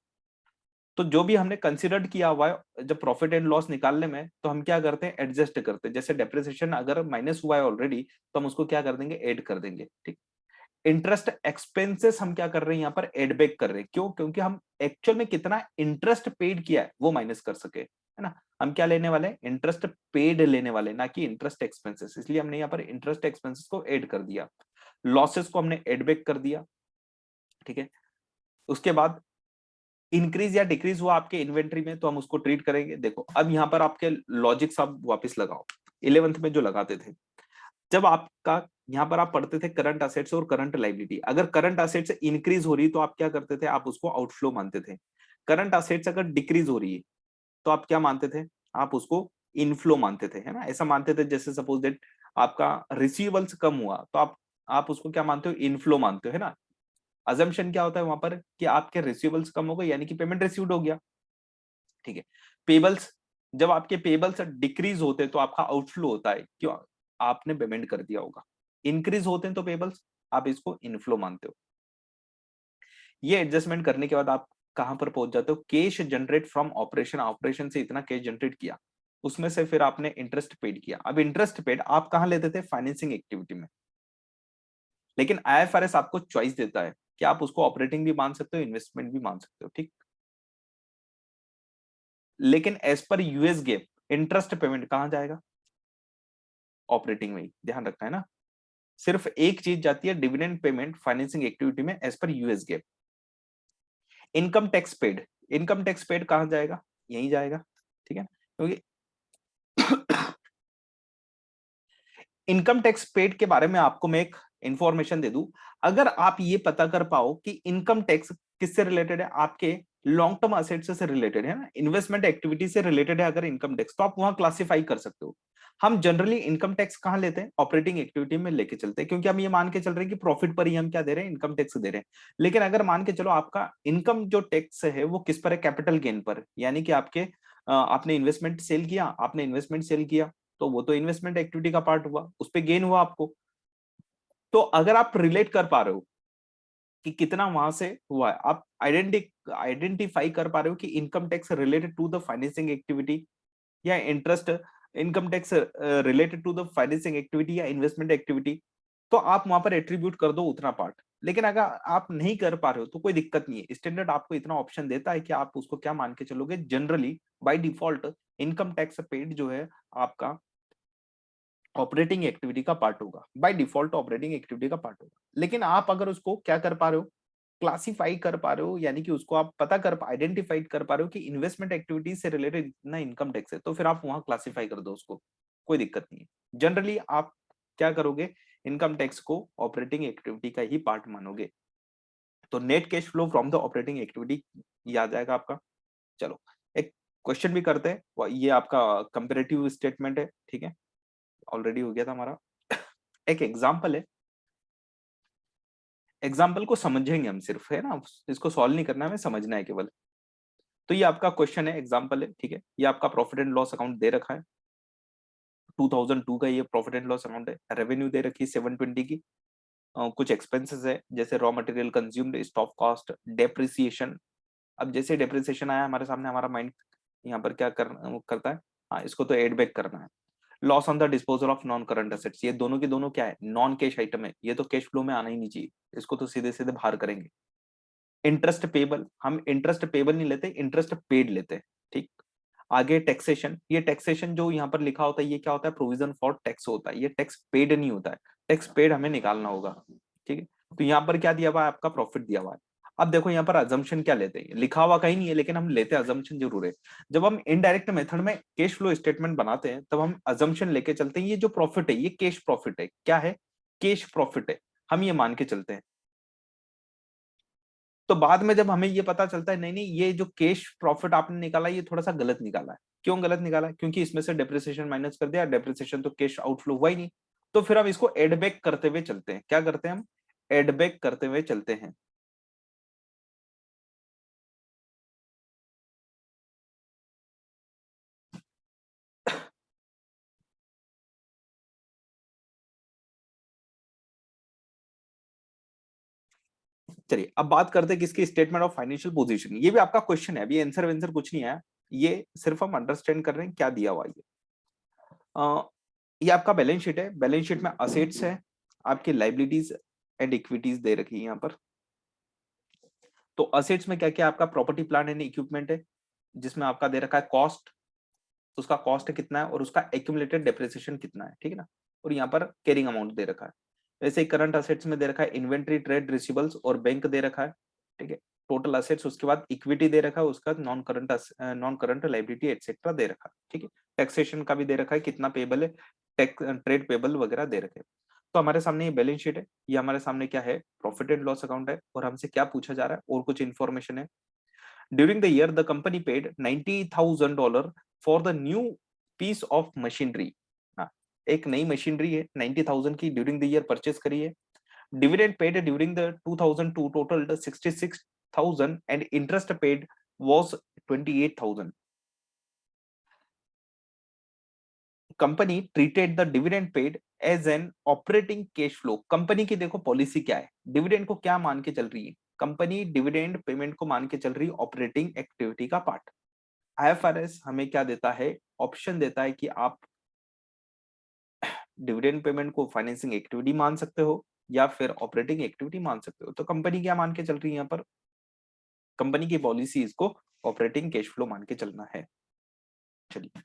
तो जो भी हमने कंसिडर्ड किया हुआ है जब प्रॉफिट एंड लॉस निकालने में, तो हम क्या करते हैं, एडजस्ट करते हैं। जैसे डेप्रिसिएशन अगर माइनस हुआ है ऑलरेडी, तो हम उसको क्या कर देंगे, ऐड कर देंगे। ठीक, इंटरेस्ट एक्सपेंसेस हम क्या कर रहे हैं यहाँ पर, एड बैक कर रहे हैं। क्यों, क्योंकि हम एक्चुअल में कितना इंटरेस्ट पेड किया है वो माइनस कर सके, है ना। हम क्या लेने वाले हैं, इंटरेस्ट पेड लेने वाले, ना कि इंटरेस्ट एक्सपेंसेस, इसलिए हमने यहाँ पर इंटरेस्ट एक्सपेंसेस को ऐड कर दिया। लॉसेस को हमने एड बैक कर दिया। ठीक है, उसके बाद इंक्रीज या डिक्रीज हुआ आपके इन्वेंट्री में, तो हम उसको ट्रीट करेंगे। देखो अब यहाँ पर आपके लॉजिक्स आप वापस लगाओ, 11th में जो लगाते थे। जब आपका यहाँ पर आप पढ़ते थे करंट असेट्स और करंट लाइबिलिटी, अगर करंट असेट्स इंक्रीज हो रही तो आप क्या करते थे, आप उसको आउटफ्लो मानते थे। करंट असेट्स अगर डिक्रीज हो रही है तो आप क्या मानते थे, आप उसको इनफ्लो मानते थे, है ना, ऐसा मानते थे। जैसे सपोज दैट आपका रिसीवेबल्स कम हुआ तो आप उसको क्या मानते हो, इनफ्लो मानते हो, है ना। अजम्पशन क्या होता है वहां पर कि आपके रिसीवेबल्स कम हो गए यानी कि पेमेंट रिसीव्ड हो गया, ठीक है। पेबल्स, जब आपके पेबल्स डिक्रीज होते हैं तो आपका आउटफ्लो होता है, क्यों, आपने पेमेंट कर दिया होगा। इंक्रीज होते हैं तो पेबल्स, आप इसको इनफ्लो मानते हो। ये एडजस्टमेंट करने के बाद आप कहां पर पहुंच जाते हो, cash generate from operation, operation से इतना कैश जनरेट किया, उसमें से फिर आपने इंटरेस्ट पेड किया। अब इंटरेस्ट पेड आप कहां लेते थे, फाइनेंसिंग एक्टिविटी में। लेकिन आईएफआरएस आपको चॉइस देता है कि आप उसको ऑपरेटिंग भी मान सकते हो, इन्वेस्टमेंट भी मान सकते हो, ठीक। लेकिन as per US gap interest payment कहां जाएगा, ऑपरेटिंग में ही, ध्यान रखना है ना। सिर्फ एक चीज जाती है डिविडेंड पेमेंट फाइनेंसिंग एक्टिविटी में as per US GAAP. Income tax paid, income tax paid कहां जाएगा, यहीं जाएगा, ठीक है। क्योंकि इनकम टैक्स पेड के बारे में आपको मैं एक इंफॉर्मेशन दे दूं। अगर आप ये पता कर पाओ कि इनकम टैक्स किससे रिलेटेड है, आपके लॉन्ग टर्म असेट्स से रिलेटेड है ना, इन्वेस्टमेंट एक्टिविटी से रिलेटेड है अगर इनकम टैक्स, तो आप वहां क्लासिफाई कर सकते हो। हम जनरली इनकम टैक्स कहां लेते हैं, ऑपरेटिंग एक्टिविटी में लेके चलते हैं, क्योंकि हम ये मान के चल रहे हैं कि प्रॉफिट पर ही हम क्या दे रहे हैं, इनकम टैक्स दे रहे हैं। लेकिन अगर मान के चलो आपका इनकम जो टैक्स है वो किस पर है, कैपिटल गेन पर, यानी कि आपके आपने इन्वेस्टमेंट सेल किया, आपने इन्वेस्टमेंट सेल किया, तो वो तो इन्वेस्टमेंट एक्टिविटी का पार्ट हुआ, उस पे गेन हुआ आपको। तो अगर आप रिलेट कर पा रहे हो कि कितना वहां से हुआ है, आप आइडेंटिफाई कर पा रहे हो कि income tax related to the financing activity या interest, income tax related to the financing activity या इन्वेस्टमेंट एक्टिविटी, तो आप वहां पर एट्रीब्यूट कर दो उतना पार्ट। लेकिन अगर आप नहीं कर पा रहे हो तो कोई दिक्कत नहीं है, स्टैंडर्ड आपको इतना ऑप्शन देता है कि आप उसको क्या मान के चलोगे, generally by default income tax paid जो है आपका ऑपरेटिंग एक्टिविटी का पार्ट होगा, बाय डिफॉल्ट ऑपरेटिंग एक्टिविटी का पार्ट होगा। लेकिन आप अगर उसको क्या कर पा रहे हो, क्लासिफाई कर पा रहे हो, यानी कि उसको आप पता कर आइडेंटिफाइड कर पा रहे हो कि इन्वेस्टमेंट एक्टिविटी से रिलेटेड इतना इनकम टैक्स है, तो फिर आप वहां क्लासिफाई कर दो उसको, कोई दिक्कत नहीं है। जनरली आप क्या करोगे, इनकम टैक्स को ऑपरेटिंग एक्टिविटी का ही पार्ट मानोगे। तो net cash flow from the operating activity ये आ जाएगा आपका। चलो एक क्वेश्चन भी करते हैं, ये आपका कंपेरेटिव स्टेटमेंट है, ठीक है, ऑलरेडी हो गया था हमारा। एक एग्जाम्पल है, एग्जाम्पल को समझेंगे हम सिर्फ, है ना, इसको सॉल्व नहीं करना है, हमें समझना है केवल। तो ये आपका क्वेश्चन है, एग्जाम्पल है, ठीक है। ये आपका प्रॉफिट एंड लॉस अकाउंट दे रखा है, 2002 का ये प्रॉफिट एंड लॉस अकाउंट है। रेवेन्यू दे रखी है 720 की। कुछ एक्सपेंसेस है जैसे raw material consumed, stock cost, depreciation. अब जैसे डेप्रिसिएशन आया हमारे सामने, हमारा माइंड यहाँ पर क्या करता है, हाँ इसको तो एड बैक करना है। Loss on the disposal of non current assets, ये दोनों के दोनों क्या है, नॉन कैश आइटम है, ये तो कैश फ्लो में आना ही नहीं चाहिए, इसको तो सीधे सीधे बाहर करेंगे। इंटरेस्ट पेबल, हम इंटरेस्ट पेबल नहीं लेते, इंटरेस्ट पेड लेते हैं, ठीक। आगे टैक्सेशन, ये टैक्सेशन जो यहाँ पर लिखा होता है ये क्या होता है, प्रोविजन फॉर टैक्स होता है, ये टैक्स पेड नहीं होता है, टैक्स पेड हमें निकालना होगा, ठीक है। तो यहाँ पर क्या दिया हुआ है, आपका प्रॉफिट दिया हुआ है। अब देखो यहाँ पर अजम्पशन क्या लेते हैं, लिखा हुआ कहीं नहीं है लेकिन हम लेते हैं, अजम्पशन जरूर है। जब हम इनडायरेक्ट मेथड में कैश फ्लो स्टेटमेंट बनाते हैं तब हम अजम्पशन लेके चलते हैं, ये जो प्रॉफिट है ये कैश प्रॉफिट है, क्या है, कैश प्रॉफिट है, हम ये मान के चलते हैं। तो बाद में जब हमें ये पता चलता है नहीं नहीं ये जो कैश प्रॉफिट आपने निकाला ये थोड़ा सा गलत निकाला है, क्यों गलत निकाला है, क्योंकि इसमें से डेप्रिसिएशन माइनस कर दिया, डेप्रिसिएशन तो कैश आउटफ्लो हुआ ही नहीं। तो फिर हम इसको एड बैक करते हुए चलते हैं, क्या करते हैं हम, एड बैक करते हुए चलते हैं। चलिए अब बात करते हैं किसकी, स्टेटमेंट ऑफ फाइनेंशियल पोजीशन। ये भी आपका क्वेश्चन है, अभी आंसर वेंसर कुछ नहीं है, ये सिर्फ हम अंडरस्टैंड कर रहे हैं क्या दिया हुआ है। अ, ये आपका बैलेंस शीट है, बैलेंस शीट में असेट्स है, आपकी लाइबिलिटीज एंड इक्विटीज दे रखी है यहाँ पर। तो असेट्स में क्या क्या आपका प्रॉपर्टी प्लांट एंड इक्विपमेंट है, जिसमें आपका दे रखा है कॉस्ट, उसका कॉस्ट कितना है और उसका एक्यूमुलेटेड डेप्रिसिएशन कितना है, ठीक है ना। और यहाँ पर कैरिंग अमाउंट दे रखा है। वैसे ही करंट असेट्स में दे रखा है इन्वेंट्री, ट्रेड रिसीवेबल्स और बैंक दे रखा है, ठीक है। टोटल असेट्स, उसके बाद इक्विटी दे रखा है, उसका नॉन करंट लाइबिलिटी एटसेट्रा दे रखा है, ठीक है। टैक्सेशन का भी दे रखा है कितना पेबल है, ट्रेड पेबल वगैरह दे रखे। तो हमारे सामने ये बैलेंस शीट है, ये हमारे सामने क्या है, प्रॉफिट एंड लॉस अकाउंट है, और हमसे क्या पूछा जा रहा है, और कुछ इन्फॉर्मेशन है। During the year the company paid $90,000 for the new piece of machinery. एक नई मशीनरी है 90,000 की, ड्यूरिंग द ईयर परचेस करी है। Dividend paid during the 2002 total 66,000 and interest paid was 28,000। Company treated the dividend paid as an operating cash flow. Company की देखो policy क्या है, डिविडेंड को क्या मान के चल रही है, कंपनी डिविडेंड पेमेंट को मान के चल रही है ऑपरेटिंग एक्टिविटी का पार्ट। आईएफआरएस हमें क्या देता है, ऑप्शन देता है कि आप डिविडेंड पेमेंट को फाइनेंसिंग एक्टिविटी मान सकते हो या फिर ऑपरेटिंग एक्टिविटी मान सकते हो। तो कंपनी क्या मान के चल रही है यहाँ पर, कंपनी की पॉलिसी इसको ऑपरेटिंग कैश फ्लो मान के चलना है। चलिए,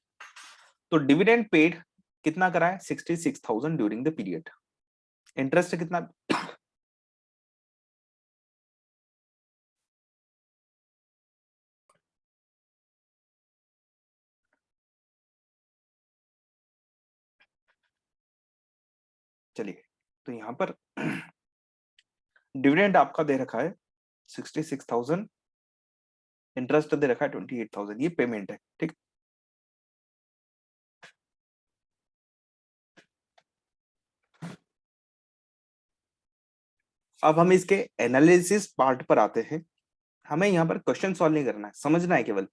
तो डिविडेंड पेड कितना करा है, 66,000 ड्यूरिंग द पीरियड। इंटरेस्ट कितना, चलिए तो यहां पर डिविडेंड आपका दे रखा है 66,000, इंटरेस्ट दे रखा है 28,000, ये पेमेंट है, ठीक। अब हम इसके एनालिसिस पार्ट पर आते हैं। हमें यहाँ पर क्वेश्चन सॉल्व नहीं करना है, समझना है केवल।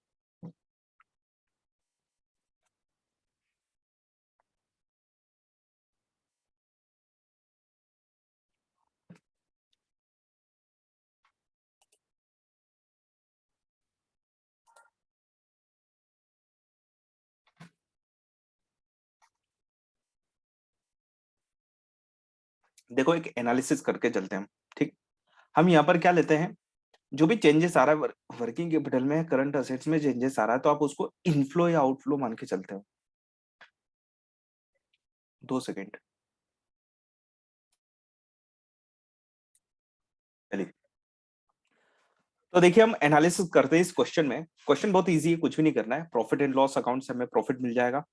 देखो एक एनालिसिस करके चलते हैं हम, ठीक। हम यहाँ पर क्या लेते हैं, जो भी चेंजेस आ रहा है वर्किंग कैपिटल में, करंट असेट्स में चेंजेस आ रहा है, तो आप उसको इनफ्लो या आउटफ्लो मान के चलते हो। 2 सेकेंड, चलिए। तो देखिए हम एनालिसिस करते हैं इस क्वेश्चन में। क्वेश्चन बहुत इजी है, कुछ भी नहीं करना है। प्रॉफिट एंड लॉस अकाउंट से हमें प्रॉफिट मिल जाएगा,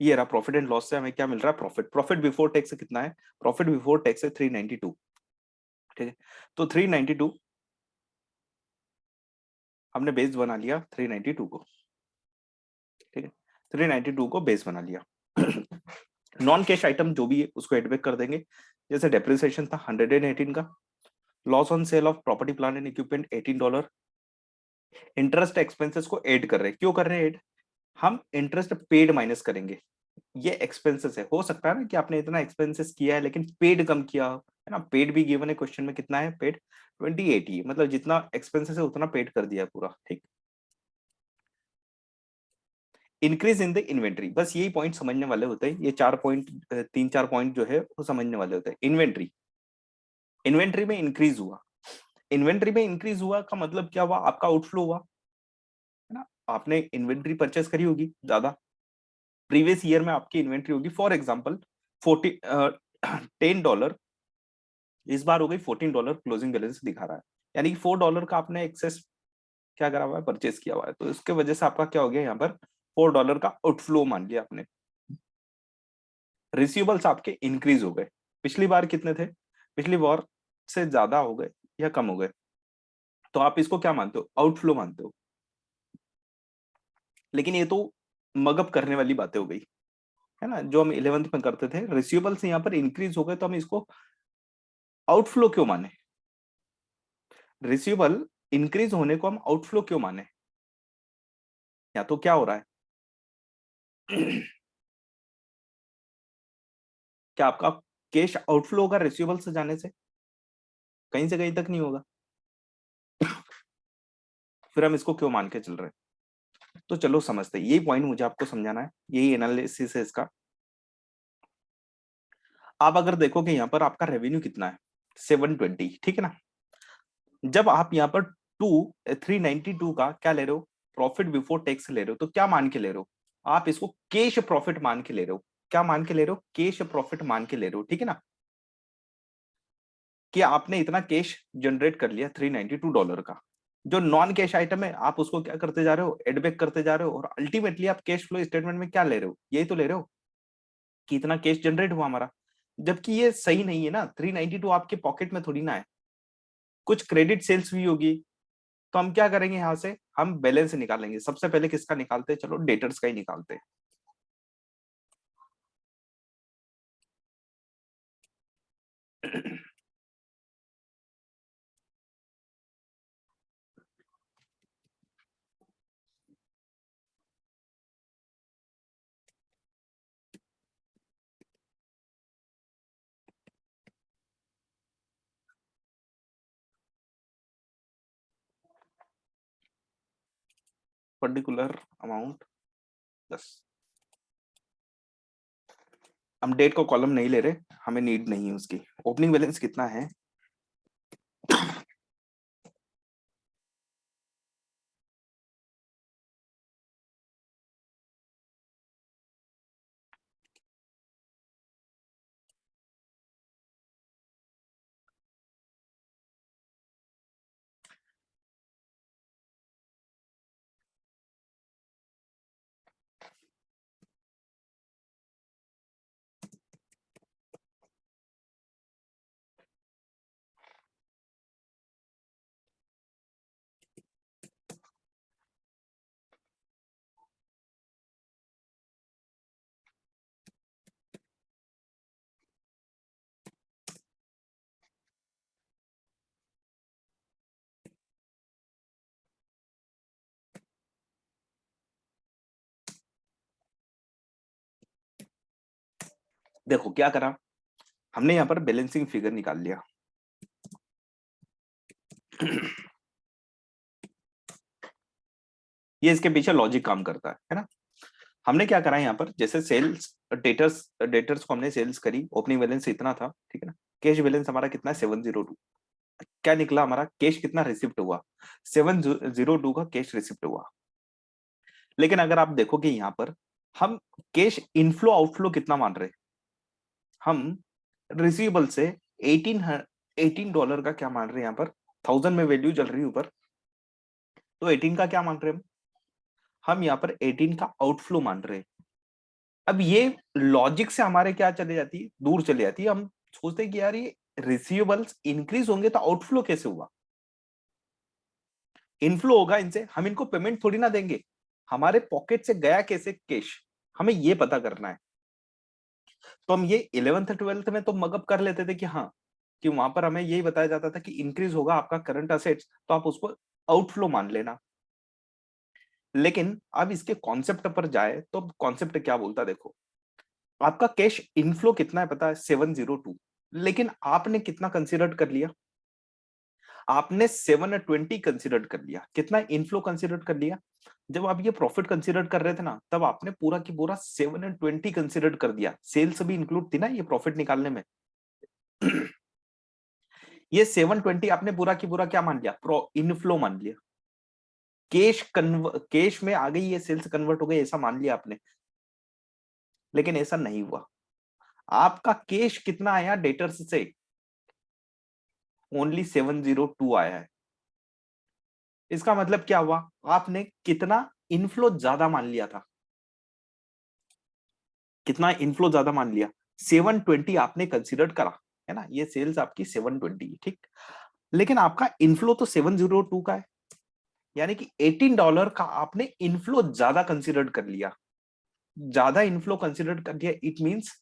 ये रहा। प्रॉफिट एंड लॉस से हमें क्या मिल रहा है, प्रॉफिट। प्रॉफिट बिफोर टैक्स कितना है, प्रॉफिट बिफोर टैक्स है 392, ठीक है। तो 392 हमने बेस बना लिया 392 को, ठीक है। 392 को बेस बना लिया। नॉन कैश आइटम जो भी है उसको एडबैक कर देंगे। जैसे डेप्रिसिएशन था 118 का, loss on sale of property plant and equipment $18, interest expenses को ऐड कर रहे हैं। क्यों कर रहे हैं ऐड, हम इंटरेस्ट पेड माइनस करेंगे। ये एक्सपेंसेस है, हो सकता है ना कि आपने इतना एक्सपेंसेस किया है लेकिन पेड कम किया हो, है ना। पेड भी गिवन है क्वेश्चन में, कितना है पेड, 2080, मतलब जितना एक्सपेंसेस है उतना पेड कर दिया पूरा, ठीक। इंक्रीज इन द इन्वेंट्री, बस यही पॉइंट समझने वाले होते हैं। ये 4 पॉइंट, 3-4 पॉइंट जो है वो समझने वाले होते हैं। इन्वेंट्री, इन्वेंट्री में इंक्रीज हुआ। इन्वेंट्री में इंक्रीज हुआ का मतलब क्या हुआ, आपका आउटफ्लो हुआ, है ना। आपने इन्वेंट्री परचेस करी होगी ज्यादा, प्रीवियस ईयर में आपकी इन्वेंट्री होगी फॉर एग्जाम्पल 10 डॉलर, इस बार हो गई $14, क्लोजिंग बैलेंस दिखा रहा है। यानी कि $4 का आपने एक्सेस क्या करा हुआ है, परचेस किया हुआ है। तो इसके वजह से आपका क्या हो गया, यहाँ पर $4 का आउटफ्लो मान लिया आपने। रिसीवेबल्स आपके इंक्रीज हो गए, पिछली बार कितने थे, पिछली बार से ज्यादा हो गए या कम हो गए, तो आप इसको क्या मानते हो, आउटफ्लो मानते हो। लेकिन ये तो मगअप करने वाली बातें हो गई, है ना, जो हम 11th में करते थे। रिसीवेबल्स यहाँ पर इंक्रीज हो गए तो हम इसको आउटफ्लो क्यों माने, रिसीवेबल इंक्रीज होने को हम आउटफ्लो क्यों माने, या तो क्या हो रहा है। क्या आपका कैश आउटफ्लो होगा रिसीवेबल से जाने कहीं से कहीं तक नहीं होगा, फिर हम इसको क्यों मान के चल रहे हैं। तो चलो समझते हैं, यही पॉइंट मुझे आपको समझाना है, यही एनालिसिस है इसका। आप अगर देखोगे यहाँ पर आपका रेवेन्यू कितना है, 720, ठीक है ना। जब आप यहाँ पर 392 का क्या ले रहे हो, प्रॉफिट बिफोर टैक्स ले रहे हो, तो क्या मान के ले रहे हो, आप इसको कैश प्रॉफिट मान के ले रहे हो। क्या मान के ले रहे हो, कैश प्रॉफिट मान के ले रहे हो, ठीक है ना। कि आपने इतना कैश जनरेट कर लिया $392 का, जो नॉन कैश आइटम है आप उसको क्या करते जा रहे हो, एडबैक करते जा रहे हो, और अल्टीमेटली आप कैश फ्लो स्टेटमेंट में क्या ले रहे हो, यही तो ले रहे हो कि इतना कैश जनरेट हुआ हमारा। जबकि ये सही नहीं है ना, 392 आपके पॉकेट में थोड़ी ना है, कुछ क्रेडिट सेल्स भी होगी। तो हम क्या करेंगे, यहाँ से हम बैलेंस निकालेंगे। सबसे पहले किसका निकालते हैं, चलो डेटर्स का ही निकालते हैं। Particular amount 10। हम डेट को कॉलम नहीं ले रहे, हमें नीड नहीं है उसकी। ओपनिंग बैलेंस कितना है, देखो क्या करा हमने, यहाँ पर बैलेंसिंग फिगर निकाल लिया। ये इसके पीछे लॉजिक काम करता है ना। हमने क्या करा यहाँ पर, जैसे सेल्स डेटर्स डेटर्स को हमने सेल्स करी, ओपनिंग बैलेंस इतना था, ठीक है ना। कैश बैलेंस हमारा कितना है, 702। क्या निकला हमारा, कैश कितना रिसिप्ट हुआ, 702 का कैश रिसिप्ट हुआ। लेकिन अगर आप देखोगे यहाँ पर, हम कैश इनफ्लो आउटफ्लो कितना मान रहे हैं, हम रिसीवेबल से 18 का क्या मान रहे हैं यहाँ पर, 1000 में वैल्यू चल रही है ऊपर, तो 18 का क्या मान रहे हैं हम यहाँ पर 18 का आउटफ्लो मान रहे हैं। अब ये लॉजिक से हमारे क्या चले जाती है, दूर चले जाती है। हम सोचते हैं कि यार ये रिसीवेबल्स इंक्रीज होंगे तो आउटफ्लो कैसे हुआ, इनफ्लो होगा इनसे, हम इनको पेमेंट थोड़ी ना देंगे, हमारे पॉकेट से गया कैसे कैश, हमें ये पता करना है। तो हम ये 11th 12th में तो मगअप कर लेते थे कि हाँ, कि वहां पर हमें यही बताया जाता था कि इंक्रीज होगा आपका करंट असेट्स, तो आप उसको आउटफ्लो मान लेना। लेकिन अब इसके कॉन्सेप्ट पर जाए तो कॉन्सेप्ट क्या बोलता है, देखो आपका कैश इनफ्लो कितना है पता है, 702। लेकिन आपने कितना कंसिडर कर लिया, आपने 720 कंसिडर कर लिया। कितना इनफ्लो कंसिडर कर लिया, जब आप ये प्रॉफिट कंसिडर कर रहे थे ना, तब आपने पूरा की पूरा 720 कंसिडर कर दिया। सेल्स भी इंक्लूड थी ना ये प्रॉफिट निकालने में। ये 720 आपने पूरा की पूरा क्या मान लिया, प्रो इनफ्लो मान लिया। कैश में आ गई, ये सेल्स कन्वर्ट हो गई ऐसा मान लिया आपने। लेकिन ऐसा नहीं हुआ, आपका कैश कितना आया डेटर्स से, ओनली 702 आया है। इसका मतलब क्या हुआ, आपने कितना इनफ्लो ज्यादा मान लिया था, कितना इनफ्लो ज्यादा मान लिया, 720 आपने कंसिडर करा, है ना। ये सेल्स आपकी 720 ठीक, लेकिन आपका इनफ्लो तो 702 का है। यानी कि $18 का आपने इनफ्लो ज्यादा कंसिडर कर लिया। ज्यादा इनफ्लो कंसिडर कर लिया, इट मींस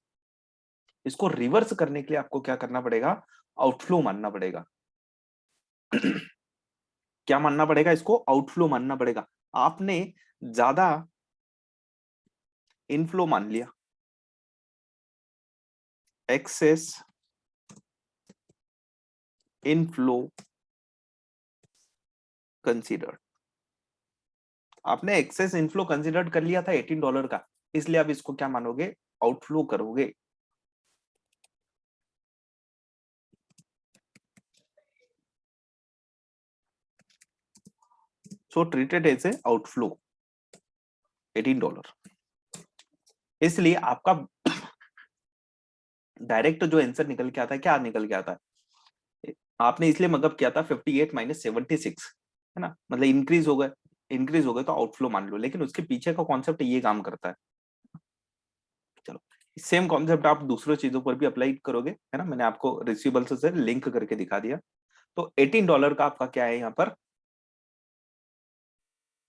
इसको रिवर्स करने के लिए आपको क्या करना पड़ेगा, आउटफ्लो मानना पड़ेगा। क्या मानना पड़ेगा, इसको आउटफ्लो मानना पड़ेगा। आपने ज्यादा इनफ्लो मान लिया, एक्सेस इनफ्लो कंसिडर, आपने एक्सेस इनफ्लो कंसिडर कर लिया था $18 का, इसलिए आप इसको क्या मानोगे, आउटफ्लो करोगे। सो ट्रीटेड एज ए आउटफ्लो $18। इसलिए आपका डायरेक्ट जो आंसर निकल के आता है, क्या निकल के आता है, आपने इसलिए मगअप किया था 58 माइनस 76। है ना, मतलब इंक्रीज हो गए तो आउटफ्लो मान लो, लेकिन उसके पीछे का कॉन्सेप्ट ये काम करता है। चलो, सेम कॉन्सेप्ट आप दूसरों चीजों पर भी अप्लाई करोगे, है ना, मैंने आपको रिसीवेबल्स से लिंक करके दिखा दिया। तो $18 का आपका क्या है यहाँ पर,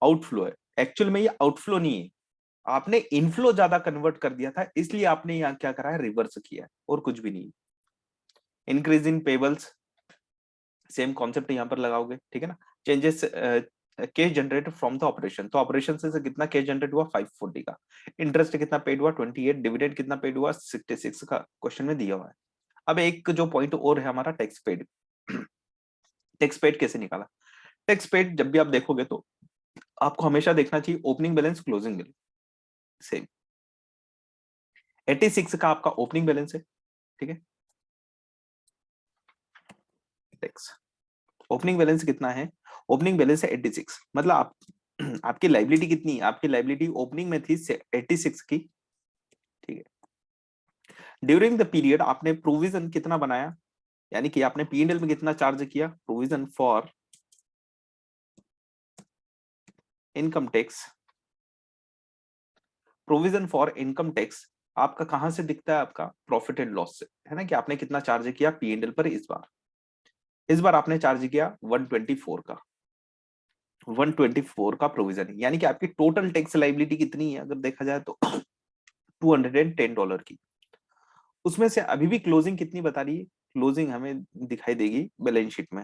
आउटफ्लो है। एक्चुअल में ये आउटफ्लो नहीं है, आपने इनफ्लो ज्यादा कन्वर्ट कर दिया था, इसलिए आपने यहाँ क्या करा है, रिवर्स किया है, और कुछ भी नहीं। Increase in payables, same concept यहाँ पर लगाओगे, ठीक है ना। Changes cash generated from the operation, तो ऑपरेशन से कितना कैश जनरेट हुआ, 540 का। इंटरेस्ट कितना पेड हुआ, 28। डिविडेंड कितना पेड हुआ, 66 का क्वेश्चन में दिया हुआ है। अब एक जो पॉइंट और है हमारा, टैक्स पेड। टैक्स पेड कैसे निकाला, टैक्स पेड जब भी आप देखोगे तो आपको हमेशा देखना चाहिए opening balance closing balance, same. 86 का आपका ओपनिंग बैलेंस है, ठीक है। टैक्स ओपनिंग बैलेंस कितना है, ओपनिंग बैलेंस है 86, मतलब आप आपकी लाइबिलिटी कितनी है, आपकी लाइबिलिटी ओपनिंग में थी 86 की, ठीक है। ड्यूरिंग द पीरियड आपने प्रोविजन कितना बनाया, यानी कि आपने पीएनएल में कितना चार्ज किया, provision for income tax. Provision for income tax आपका कहां से दिखता है, आपका प्रॉफिट एंड लॉस से, है ना, कि आपने कितना चार्ज किया पीएनएल पर इस बार आपने चार्ज किया 124 का, 124 का प्रोविजन है, यानी कि आपकी टोटल टैक्स लाइबिलिटी कितनी है अगर देखा जाए तो $210 की। उसमें से अभी भी क्लोजिंग कितनी बता रही है, क्लोजिंग हमें दिखाई देगी बैलेंस शीट में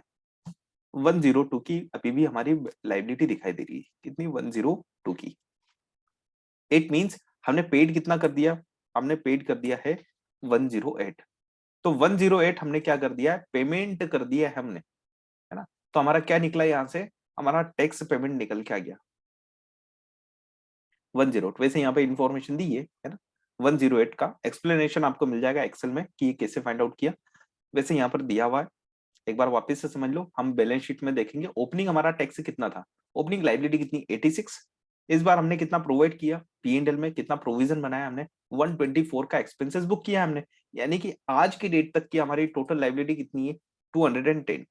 102 की, अभी भी हमारी लाइबिलिटी दिखाई दे रही है, कितनी, 102 की। इट मींस हमने पेड कितना कर दिया, हमने पेड कर दिया है 108। तो 108 हमने क्या कर दिया है, पेमेंट कर दिया है हमने, है ना। तो हमारा क्या निकला यहाँ से, हमारा टैक्स पेमेंट निकल के आ गया 108। वैसे यहाँ पे इंफॉर्मेशन दी है ना। 108 का एक्सप्लेनेशन आपको मिल जाएगा एक्सेल में कि ये कैसे फाइंड आउट किया, वैसे यहाँ पर दिया हुआ है, एक बार वापस से समझ लो। हम बैलेंस शीट में देखेंगे ओपनिंग हमारा टैक्स कितना था, ओपनिंग लाइबिलिटी कितनी, 86। इस बार हमने कितना प्रोवाइड किया, पीएनएल में कितना प्रोविजन बनाया हमने, 124 का एक्सपेंसेस बुक किया हमने, यानी कि आज की डेट तक की हमारी टोटल लाइबिलिटी कितनी है, 210।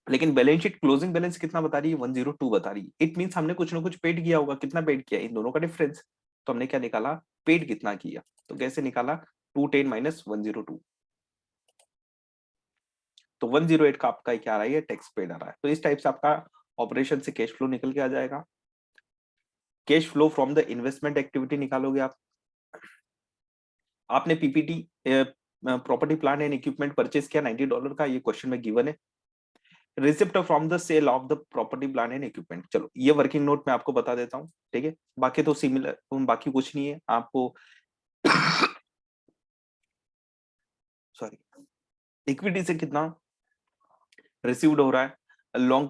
लेकिन बैलेंस शीट क्लोजिंग बैलेंस कितना बता रही है, 102 बता रही है। इट मींस हमने कुछ ना कुछ पेड किया होगा, कितना पेड किया, इन दोनों का डिफरेंस। तो हमने क्या निकाला, पेड कितना किया, तो कैसे निकाला, 210 माइनस 102। तो 108 का आपका क्या आ रहा है, टैक्स पेड आ रहा है। तो इस टाइप से आपका ऑपरेशन से कैश फ्लो निकल के आ जाएगा। Cash flow from the investment activity निकालोगे आप। आपने PPT property plant and equipment purchase किया $90 का, ये क्वेश्चन में गिवन है। Receipt from the sale of the property plant and equipment, चलो ये वर्किंग नोट में आपको बता देता हूँ, ठीक है। बाकी तो सिमिलर, बाकी कुछ नहीं है आपको। सॉरी, इक्विटी से कितना रिसीव्ड हो रहा है, लॉन्ग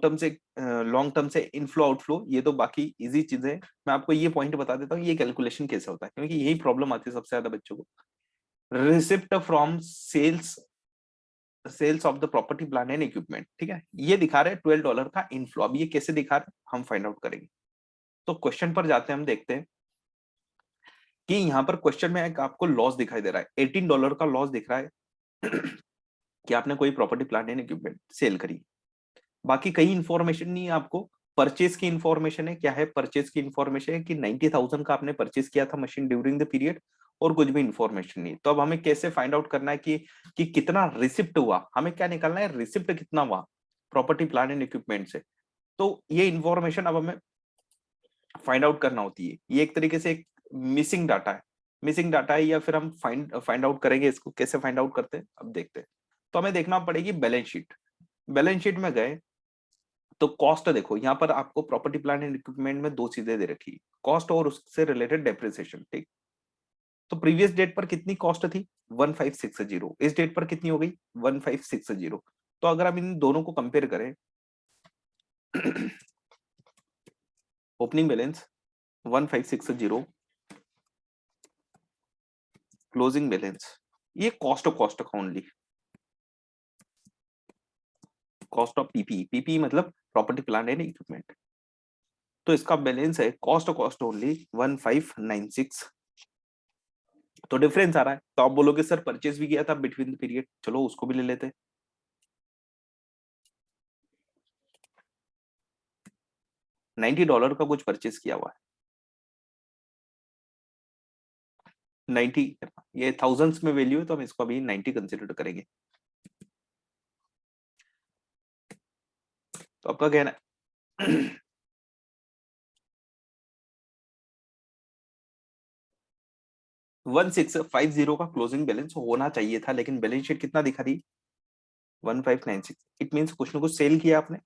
टर्म से इनफ्लो आउटफ्लो, ये तो बाकी इजी चीजें हैं। मैं आपको ये पॉइंट बता देता हूँ ये कैलकुलेशन कैसे होता है, क्योंकि यही प्रॉब्लम आती है सबसे ज्यादा बच्चों को। Receipt from sales of the property plant and equipment, ठीक है, ये दिखा रहे हैं $12 का इनफ्लो। अब ये कैसे दिखा रहे हैं हम फाइंड आउट करेंगे। तो क्वेश्चन पर जाते हैं, हम देखते हैं कि यहाँ पर क्वेश्चन में एक आपको लॉस दिखाई दे रहा है, $18 का लॉस दिख रहा है कि आपने कोई property plant and equipment sale करी। बाकी कई इंफॉर्मेशन नहीं है आपको। परचेज की इंफॉर्मेशन है, क्या है परचेज की इंफॉर्मेशन है कि 90,000 का आपने परचेज किया था मशीन ड्यूरिंग द पीरियड, और कुछ भी इंफॉर्मेशन नहीं। तो अब हमें कैसे फाइंड आउट करना है कि कितना रिसिप्ट हुआ, हमें क्या निकालना है, रिसिप्ट कितना हुआ प्रॉपर्टी प्लांट एंड इक्विपमेंट से। तो ये इंफॉर्मेशन अब हमें फाइंड आउट करना होती है, ये एक तरीके से एक मिसिंग डाटा है, मिसिंग डाटा है, या फिर हम फाइंड आउट करेंगे इसको, कैसे फाइंड आउट करते हैं अब देखते हैं। तो हमें देखना पड़ेगी बैलेंस शीट। बैलेंस शीट में गए तो कॉस्ट देखो, यहाँ पर आपको प्रॉपर्टी प्लांट एंड इक्विपमेंट में दो चीजें दे रखी, कॉस्ट और उससे रिलेटेड डेप्रिसिएशन, ठीक। तो प्रीवियस डेट पर कितनी कॉस्ट थी, 1560, इस डेट पर कितनी हो गई 1560। तो अगर हम इन दोनों को कंपेयर करें, ओपनिंग बैलेंस 1560, क्लोजिंग बैलेंस, ये कॉस्ट का only, cost of PP, PP मतलब प्रॉपर्टी प्लांट एंड इक्विपमेंट। तो इसका बैलेंस है कॉस्ट ओनली 1596। तो डिफरेंस आ रहा है, तो आप बोलोगे सर परचेज भी किया था बिटवीन द पीरियड, चलो उसको भी ले लेते हैं। $90 का कुछ परचेस किया हुआ है, 90, ये थाउजेंड्स में वैल्यू है तो हम इसको अभी 90 कंसिडर करेंगे। तो आपका कहना है 1650 का क्लोजिंग बैलेंस होना चाहिए था, लेकिन बैलेंस शीट कितना दिखा रही, 1596। इट मींस कुछ ना कुछ सेल किया आपने।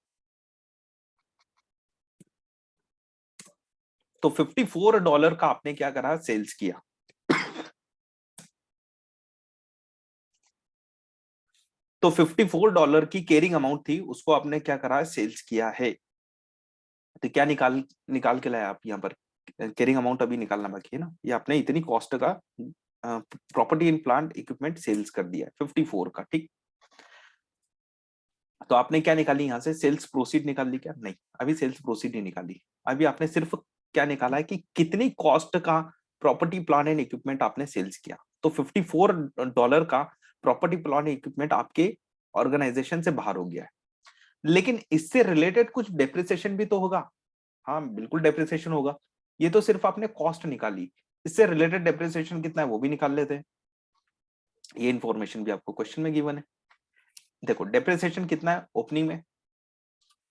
तो $54 का आपने क्या करा, सेल्स किया। तो $54 की कैरिंग अमाउंट थी, उसको आपने क्या करा, सेल्स किया है। तो क्या निकाल निकाल के लाया आप यहाँ पर, कैरिंग अमाउंट अभी निकालना बाकी है ना। ये आपने इतनी कॉस्ट का property in plant equipment sales कर दिया 54 का, ठीक। तो आपने क्या निकाली यहाँ से, सेल्स प्रोसीड निकाल ली क्या, नहीं, अभी सेल्स प्रोसीड नहीं निकाली। अभी आपने सिर्फ क्या निकाला है कि कितनी कॉस्ट का प्रॉपर्टी प्लांट एंड इक्विपमेंट आपने सेल्स किया। तो $54 का प्रॉपर्टी प्लांट इक्विपमेंट आपके ऑर्गेनाइजेशन से बाहर हो गया है, लेकिन इससे रिलेटेड कुछ डेप्रिसिएशन भी तो होगा। हाँ बिल्कुल डेप्रिसिएशन होगा। ये तो सिर्फ आपने कॉस्ट निकाली, इससे रिलेटेड डेप्रिसिएशन कितना है वो भी निकाल लेते हैं। ये इंफॉर्मेशन भी आपको क्वेश्चन में गिवन है। देखो डेप्रिसिएशन कितना है ओपनिंग में,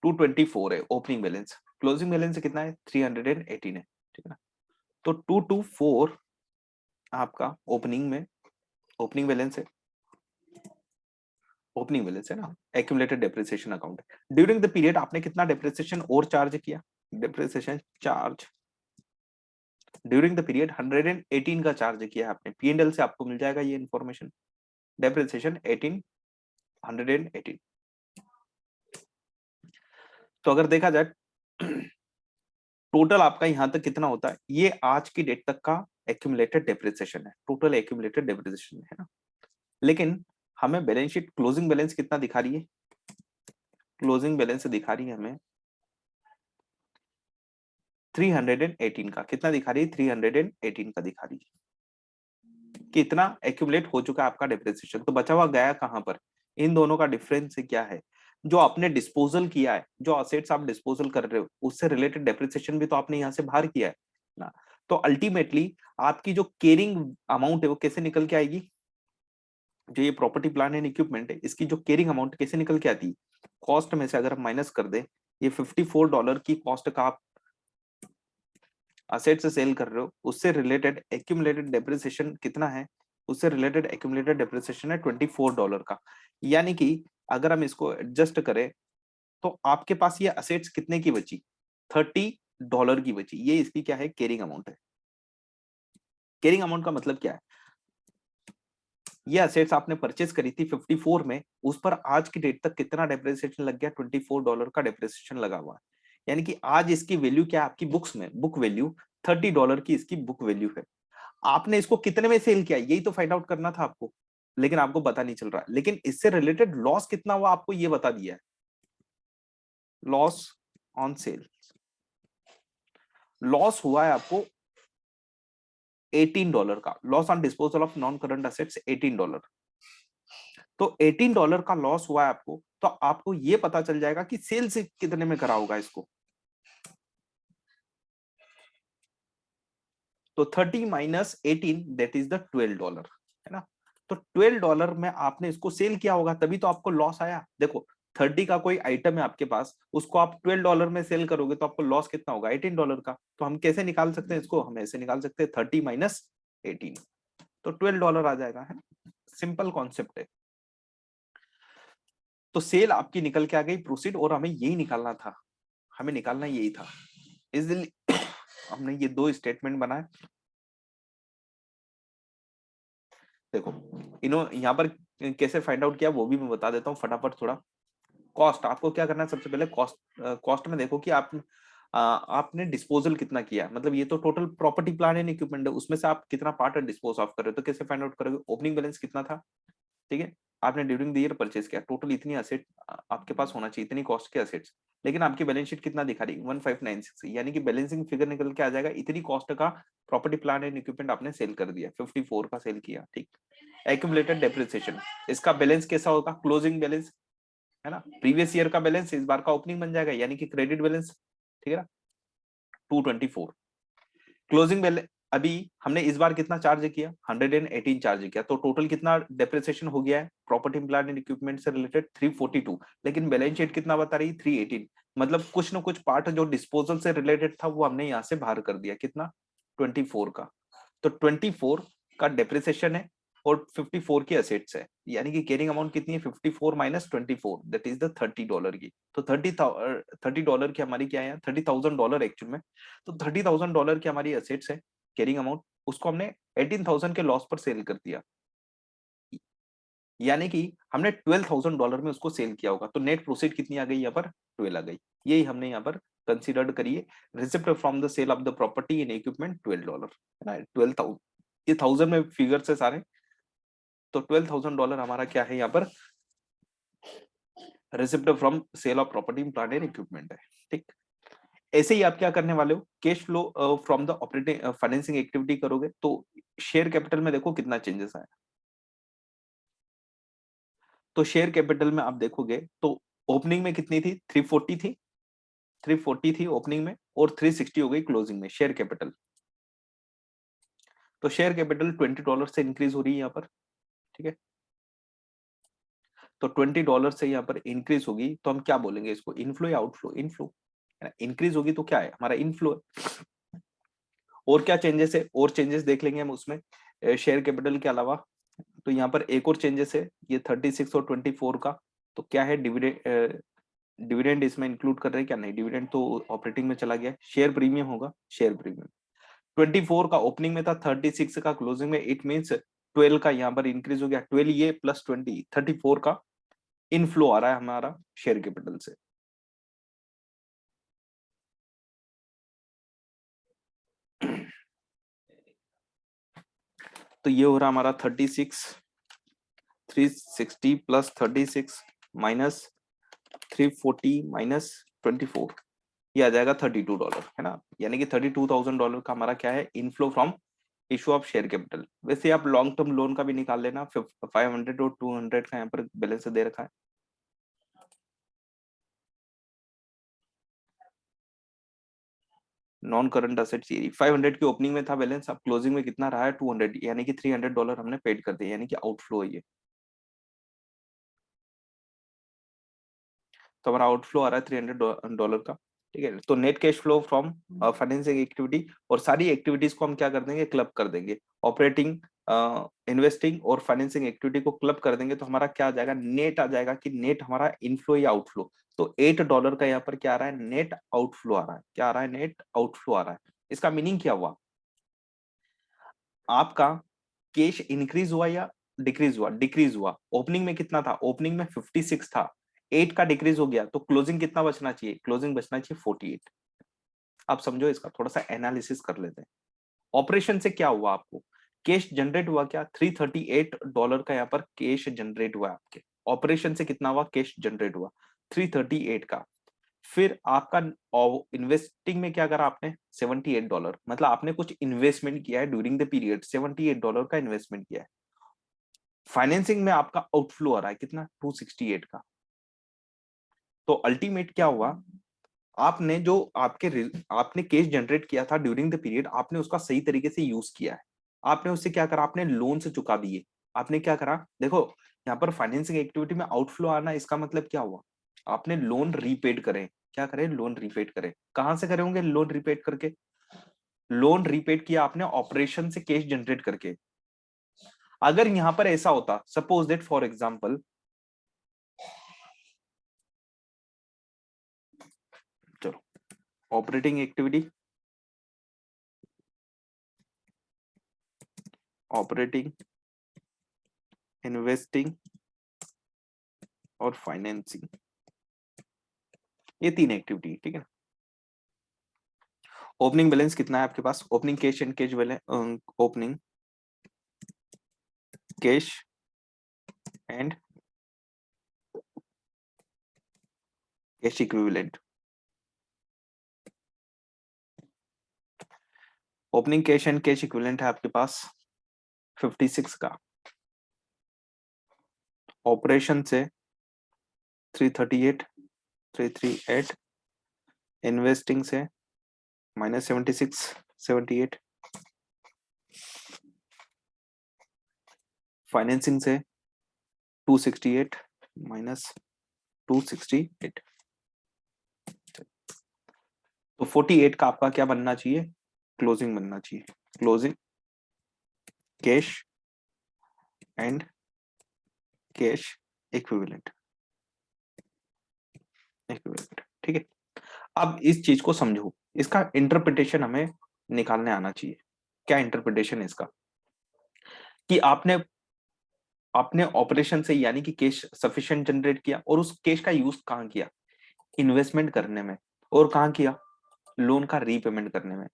224 है ओपनिंग बैलेंस, क्लोजिंग बैलेंस कितना है, 318 है, ठीक है ना। तो 224 आपका ओपनिंग में, ओपनिंग बैलेंस है, ओपनिंग बैलेंस है ना, एक्यूमुलेटेड डेप्रिसिएशन अकाउंट है। ड्यूरिंग द पीरियड आपने कितना डेप्रिसिएशन और चार्ज किया, depreciation charge during the period 118 का चार्ज किया है आपने। P&L से आपको मिल जाएगा ये इंफॉर्मेशन, डेप्रिसिएशन 118। तो अगर देखा जाए टोटल आपका यहां तक कितना होता है, ये आज की डेट तक का एक्यूमुलेटेड डेप्रिसिएशन है, टोटल एक्यूमुलेटेड डेप्रिसिएशन है ना। लेकिन हमें बैलेंस शीट क्लोजिंग बैलेंस कितना दिखा रही है, क्लोजिंग बैलेंस दिखा रही है हमें 318 का, कितना दिखा रही है, 318 का दिखा रही है। कितना एक्यूमुलेट हो चुका है आपका डेप्रिसिएशन, तो बचा हुआ गया कहां पर, इन दोनों का डिफरेंस क्या है, जो आपने डिस्पोजल किया है, जो असेट्स आप डिस्पोजल कर रहे हो उससे रिलेटेड डेप्रिसिएशन भी तो आपने यहाँ से बाहर किया है ना। तो अल्टीमेटली आपकी जो केयरिंग अमाउंट है वो कैसे निकल के आएगी, जो ये प्रॉपर्टी प्लांट एंड इक्विपमेंट है इसकी जो केयरिंग अमाउंट कैसे निकल के आती है, कॉस्ट में से अगर हम माइनस कर दे, ये $54 की कॉस्ट का आप असेट से सेल कर रहे हो, उससे रिलेटेड एक्यूमुलेटेड डेप्रिसिएशन कितना है, उससे रिलेटेड एक्यूमुलेटेड डेप्रिसिएशन है $24 का। यानी कि अगर हम इसको एडजस्ट करें तो आपके पास ये असेट्स कितने की बची, $30 की बची। ये इसकी क्या है, कैरिंग अमाउंट है। कैरिंग अमाउंट का मतलब क्या है, ये असेट्स आपने परचेज करी थी 54 में, उस पर आज की डेट तक कितना डेप्रिसिएशन लग गया, $24 का डेप्रिसिएशन लगा हुआ है। यानी कि आज इसकी वैल्यू क्या है आपकी बुक्स में, बुक वैल्यू $30 की इसकी बुक वैल्यू है। आपने इसको कितने में सेल किया यही तो फाइंड आउट करना था आपको, लेकिन आपको पता नहीं चल रहा। लेकिन इससे रिलेटेड लॉस कितना हुआ आपको ये बता दिया है, लॉस ऑन सेल, लॉस हुआ है आपको $18 का, loss on disposal of non current assets $18। तो $18 का लॉस हुआ है आपको, तो आपको ये पता चल जाएगा कि सेल्स कितने में करा होगा इसको। तो 30 माइनस 18 दैट इज द $12, है ना। तो $12 में आपने इसको सेल किया होगा, तभी तो आपको लॉस आया। देखो 30 का कोई आइटम है आपके पास, उसको आप $12 में सेल करोगे तो आपको लॉस कितना होगा, $18 का। तो हम कैसे निकाल सकते हैं इसको, हम ऐसे निकाल सकते हैं 30 माइनस 18, तो $12 आ जाएगा, है। सिंपल कॉन्सेप्ट है। तो सेल आपकी निकल के आ गई, प्रोसीड, और हमें यही निकालना था, हमें निकालना यही था, इसलिए हमने ये दो स्टेटमेंट बनाए। देखो इन्हों यहाँ पर कैसे फाइंड आउट किया वो भी मैं बता देता हूँ फटाफट थोड़ा। कॉस्ट आपको क्या करना है, सबसे पहले कॉस्ट, कॉस्ट में देखो कि आपने डिस्पोजल कितना किया, मतलब ये तो total property plant and equipment है, उसमें से आप कितना पार्ट डिस्पोज ऑफ कर रहे हो। तो कैसे फाइंड आउट करोगे, ओपनिंग बैलेंस कितना था, ठीक है, आपने ड्यूरिंग द ईयर परचेज किया, टोटल इतनी असेट आपके पास होना चाहिए, इतनी कॉस्ट के असेट्स, लेकिन आपकी बैलेंस शीट कितना दिखा रही, 1596, यानी कि बैलेंसिंग फिगर निकल के आ जाएगा, इतनी कॉस्ट का प्रॉपर्टी प्लांट एंड इक्विपमेंट आपने सेल कर दिया, 54 का सेल किया, ठीक। एक्यूमुलेटेड डेप्रिसिएशन, इसका बैलेंस कैसा होगा, क्लोजिंग बैलेंस, है ना, प्रीवियस ईयर का बैलेंस इस बार का ओपनिंग बन जाएगा, यानी कि क्रेडिट बैलेंस, ठीक है ना। 224। क्लोजिंग बैलेंस अभी हमने इस बार कितना चार्ज किया, 118 चार्ज किया, तो टोटल कितना डेप्रिसिएशन हो गया है प्रॉपर्टी प्लांट एंड इक्विपमेंट से रिलेटेड 342, लेकिन बैलेंस शीट कितना बता रही है 318। मतलब कुछ ना कुछ पार्ट जो डिस्पोजल से रिलेटेड था वो हमने यहाँ से बाहर कर दिया, कितना 24 का। तो 24 का डेप्रिसिएशन है और 54 की असेट्स है, यानी कि कैरिंग अमाउंट कितनी है 54 माइनस 24, दैट इज द $30 की। तो $30 की हमारी क्या है, $30,000 एक्चुअल में। तो $30,000 की हमारी असेट्स है कैरिंग अमाउंट, उसको हमने 18,000 के लॉस पर सेल कर दिया, यानी कि हमने $12,000 में उसको सेल किया होगा। तो नेट प्रोसीड कितनी आ गई यहाँ पर, 12 आ गई। यही हमने यहाँ पर कंसिडर्ड करिए, receipt from the sale of the property in equipment $12 है ना, 12,000, ये 1000 में फिगर से सारे। तो $12,000 हमारा क्या है यहाँ पर, receipt from sale of property plant and equipment है। ठीक, ऐसे ही आप क्या करने वाले हो, cash flow from the operating financing activity करोगे तो शेयर कैपिटल में देखो कितना चेंजेस आया। तो शेयर कैपिटल में आप देखोगे तो ओपनिंग में कितनी थी, 340 थी, 340 थी ओपनिंग में, और 360 हो गई क्लोजिंग में शेयर कैपिटल। तो शेयर कैपिटल $20 से इंक्रीज हो रही है यहाँ पर। ठीक है, तो $20 से यहाँ पर इंक्रीज होगी, तो हम क्या बोलेंगे इसको, इनफ्लो या आउटफ्लो, इनफ्लो है ना, इंक्रीज होगी तो क्या है हमारा इनफ्लो है। और क्या चेंजेस है, और चेंजेस देख लेंगे हम उसमें शेयर कैपिटल के अलावा। तो यहाँ पर एक और चेंजेस है, ये 36 और 24 का। तो क्या है, डिविडेंड, डिविडेंड इसमें इंक्लूड कर रहे हैं क्या, नहीं, डिविडेंड तो ऑपरेटिंग में चला गया। शेयर प्रीमियम होगा, शेयर प्रीमियम 24 का ओपनिंग में था, 36 का क्लोजिंग में, इट मींस 12 का यहाँ पर इंक्रीज हो गया, 12 ये प्लस 20, 34 का इनफ्लो आ रहा है हमारा शेयर कैपिटल से। तो ये हो रहा हमारा 36, 360 प्लस 36 माइनस 340 माइनस 24, ये आ जाएगा $32 है ना, यानी कि $32,000 का हमारा क्या है, inflow from issue of share capital. वैसे आप लॉन्ग टर्म लोन का भी निकाल लेना, 500 और 200 का यहाँ पर बैलेंस दे रखा है। नॉन करंट असेट चाहिए, 500 की ओपनिंग में था बैलेंस, अब क्लोजिंग में कितना रहा है 200, यानी कि $300 हमने पेड कर दिया, यानी कि आउटफ्लो है ये। तो हमारा आउटफ्लो आ रहा है $300 का। ठीक है, तो net cash flow from financing activity, और सारी एक्टिविटीज को हम क्या कर देंगे, क्लब कर देंगे। ऑपरेटिंग, इन्वेस्टिंग और फाइनेंसिंग एक्टिविटी को क्लब कर देंगे, तो हमारा क्या आ जाएगा, नेट आ जाएगा कि नेट हमारा इनफ्लो या आउटफ्लो। तो $8 का यहाँ पर क्या आ रहा है, नेट आउटफ्लो आ रहा है, क्या आ रहा है, नेट आउटफ्लो आ रहा है। इसका मीनिंग क्या हुआ, आपका कैश इंक्रीज हुआ या डिक्रीज हुआ, डिक्रीज हुआ। ओपनिंग में कितना था, ओपनिंग में 56 था, 8 का डिक्रीज हो गया, तो क्लोजिंग कितना बचना चाहिए, क्लोजिंग बचना चाहिए 48। आप समझो, इसका थोड़ा सा एनालिसिस कर लेते हैं। ऑपरेशन से क्या हुआ, आपको कैश जनरेट हुआ क्या, $338 का यहाँ पर कैश जनरेट हुआ आपके ऑपरेशन से, कितना हुआ कैश जनरेट हुआ 338 का। फिर आपका इन्वेस्टिंग में क्या करा आपने, $78, मतलब आपने कुछ इन्वेस्टमेंट किया है ड्यूरिंग द पीरियड, $78 का इन्वेस्टमेंट किया है। फाइनेंसिंग में आपका आउटफ्लो आ रहा है कितना, 268 का। तो अल्टीमेट क्या हुआ, आपने जो आपने कैश जनरेट किया था ड्यूरिंग द पीरियड, आपने उसका सही तरीके से यूज किया है। आपने उससे क्या करा, आपने लोन से चुका दिए। आपने क्या करा, देखो यहाँ पर फाइनेंसिंग एक्टिविटी में आउटफ्लो आना, इसका मतलब क्या हुआ, आपने लोन रीपेड करे। क्या करे, लोन रीपेड करे। कहां से करे होंगे लोन रीपेड करके, लोन रीपेड किया आपने ऑपरेशन से कैश जनरेट करके। अगर यहां पर ऐसा होता, सपोज दैट फॉर एग्जांपल, चलो ऑपरेटिंग एक्टिविटी, ऑपरेटिंग, इन्वेस्टिंग और फाइनेंसिंग, ये तीन एक्टिविटी, ठीक है। ओपनिंग बैलेंस कितना है आपके पास, opening cash and cash balance, opening cash and cash equivalent. Opening cash and cash equivalent है आपके पास 56 का, ऑपरेशन से 338, 338, इन्वेस्टिंग से -76, 78। फाइनेंसिंग से 268 -268। तो 48 का आपका क्या बनना चाहिए? क्लोजिंग बनना चाहिए। Closing cash and cash equivalent. Equivalent, ठीक है। अब इस चीज को समझो, इसका इंटरप्रिटेशन हमें निकालने आना चाहिए। क्या इंटरप्रिटेशन है इसका? कि आपने अपने ऑपरेशन से यानी कि कैश सफिशिएंट जनरेट किया और उस कैश का यूज कहाँ किया? इन्वेस्टमेंट करने में। और कहाँ किया? लोन का रीपेमेंट करने में।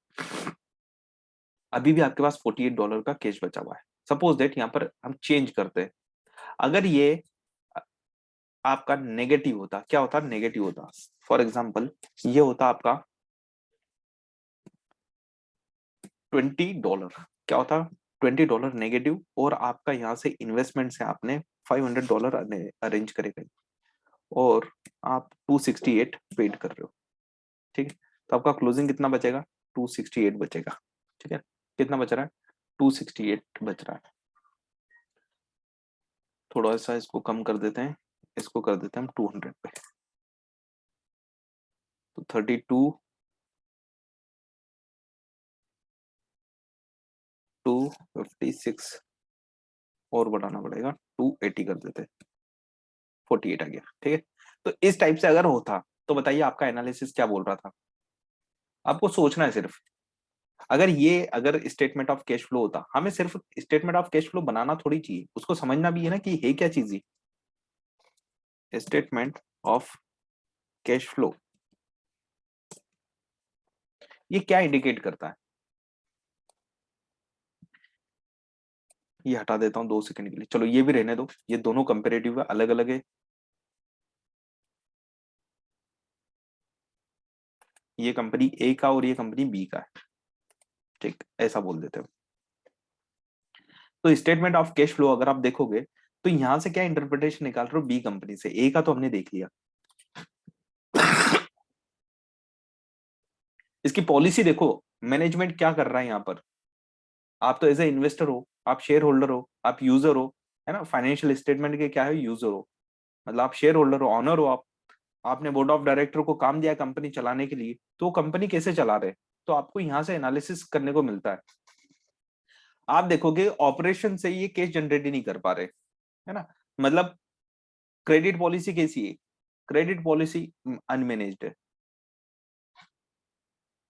अभी भी आपके पास $48 का कैश बचा हुआ है। सपोज दैट यहाँ पर हम चेंज करते हैं, अगर ये आपका नेगेटिव होता, क्या होता? नेगेटिव होता। फॉर एग्जाम्पल ये होता आपका $20, क्या होता? $20 नेगेटिव, और आपका यहाँ से इन्वेस्टमेंट से आपने $500 अरेंज करे गए और आप 268 पेड कर रहे हो, ठीक है। तो आपका क्लोजिंग कितना बचेगा? 268 बचेगा, ठीक है। कितना बच रहा है? 268 बच रहा है। थोड़ा सा इसको कम कर देते हैं, इसको कर देते हैं हम 200 पे। तो 256 और बढ़ाना पड़ेगा, 280 कर देते हैं। 48 आ गया, ठीक है। तो इस टाइप से अगर होता तो बताइए आपका एनालिसिस क्या बोल रहा था? आपको सोचना है सिर्फ, अगर स्टेटमेंट ऑफ कैश फ्लो होता, हमें सिर्फ स्टेटमेंट ऑफ कैश फ्लो बनाना थोड़ी चाहिए, उसको समझना भी है ना कि है क्या चीज। स्टेटमेंट ऑफ कैश फ्लो ये क्या इंडिकेट करता है? ये हटा देता हूं 2 सेकंड के लिए, चलो ये भी रहने दो, ये दोनों कंपेरेटिव है, अलग अलग है। ये कंपनी ए का और ये कंपनी बी का है, ठीक, ऐसा बोल देते हैं। तो स्टेटमेंट ऑफ कैश फ्लो अगर आप देखोगे तो यहां से क्या इंटरप्रिटेशन निकाल रहे हो? बी कंपनी से। ए का तो हमने देख लिया। इसकी पॉलिसी देखो, मैनेजमेंट क्या कर रहा है यहाँ पर। आप तो एज ए इन्वेस्टर हो, आप शेयर होल्डर हो, आप यूजर हो, है ना। फाइनेंशियल स्टेटमेंट के क्या है? यूजर हो, मतलब आप शेयर होल्डर हो, ऑनर हो आप। आपने बोर्ड ऑफ डायरेक्टर को काम दिया कंपनी चलाने के लिए, तो कंपनी कैसे चला रहे, तो आपको यहाँ से एनालिसिस करने को मिलता है। आप देखोगे ऑपरेशन से ये केस जनरेट ही नहीं कर पा रहे, है ना। मतलब क्रेडिट पॉलिसी कैसी है? क्रेडिट पॉलिसी अनमैनेज्ड है।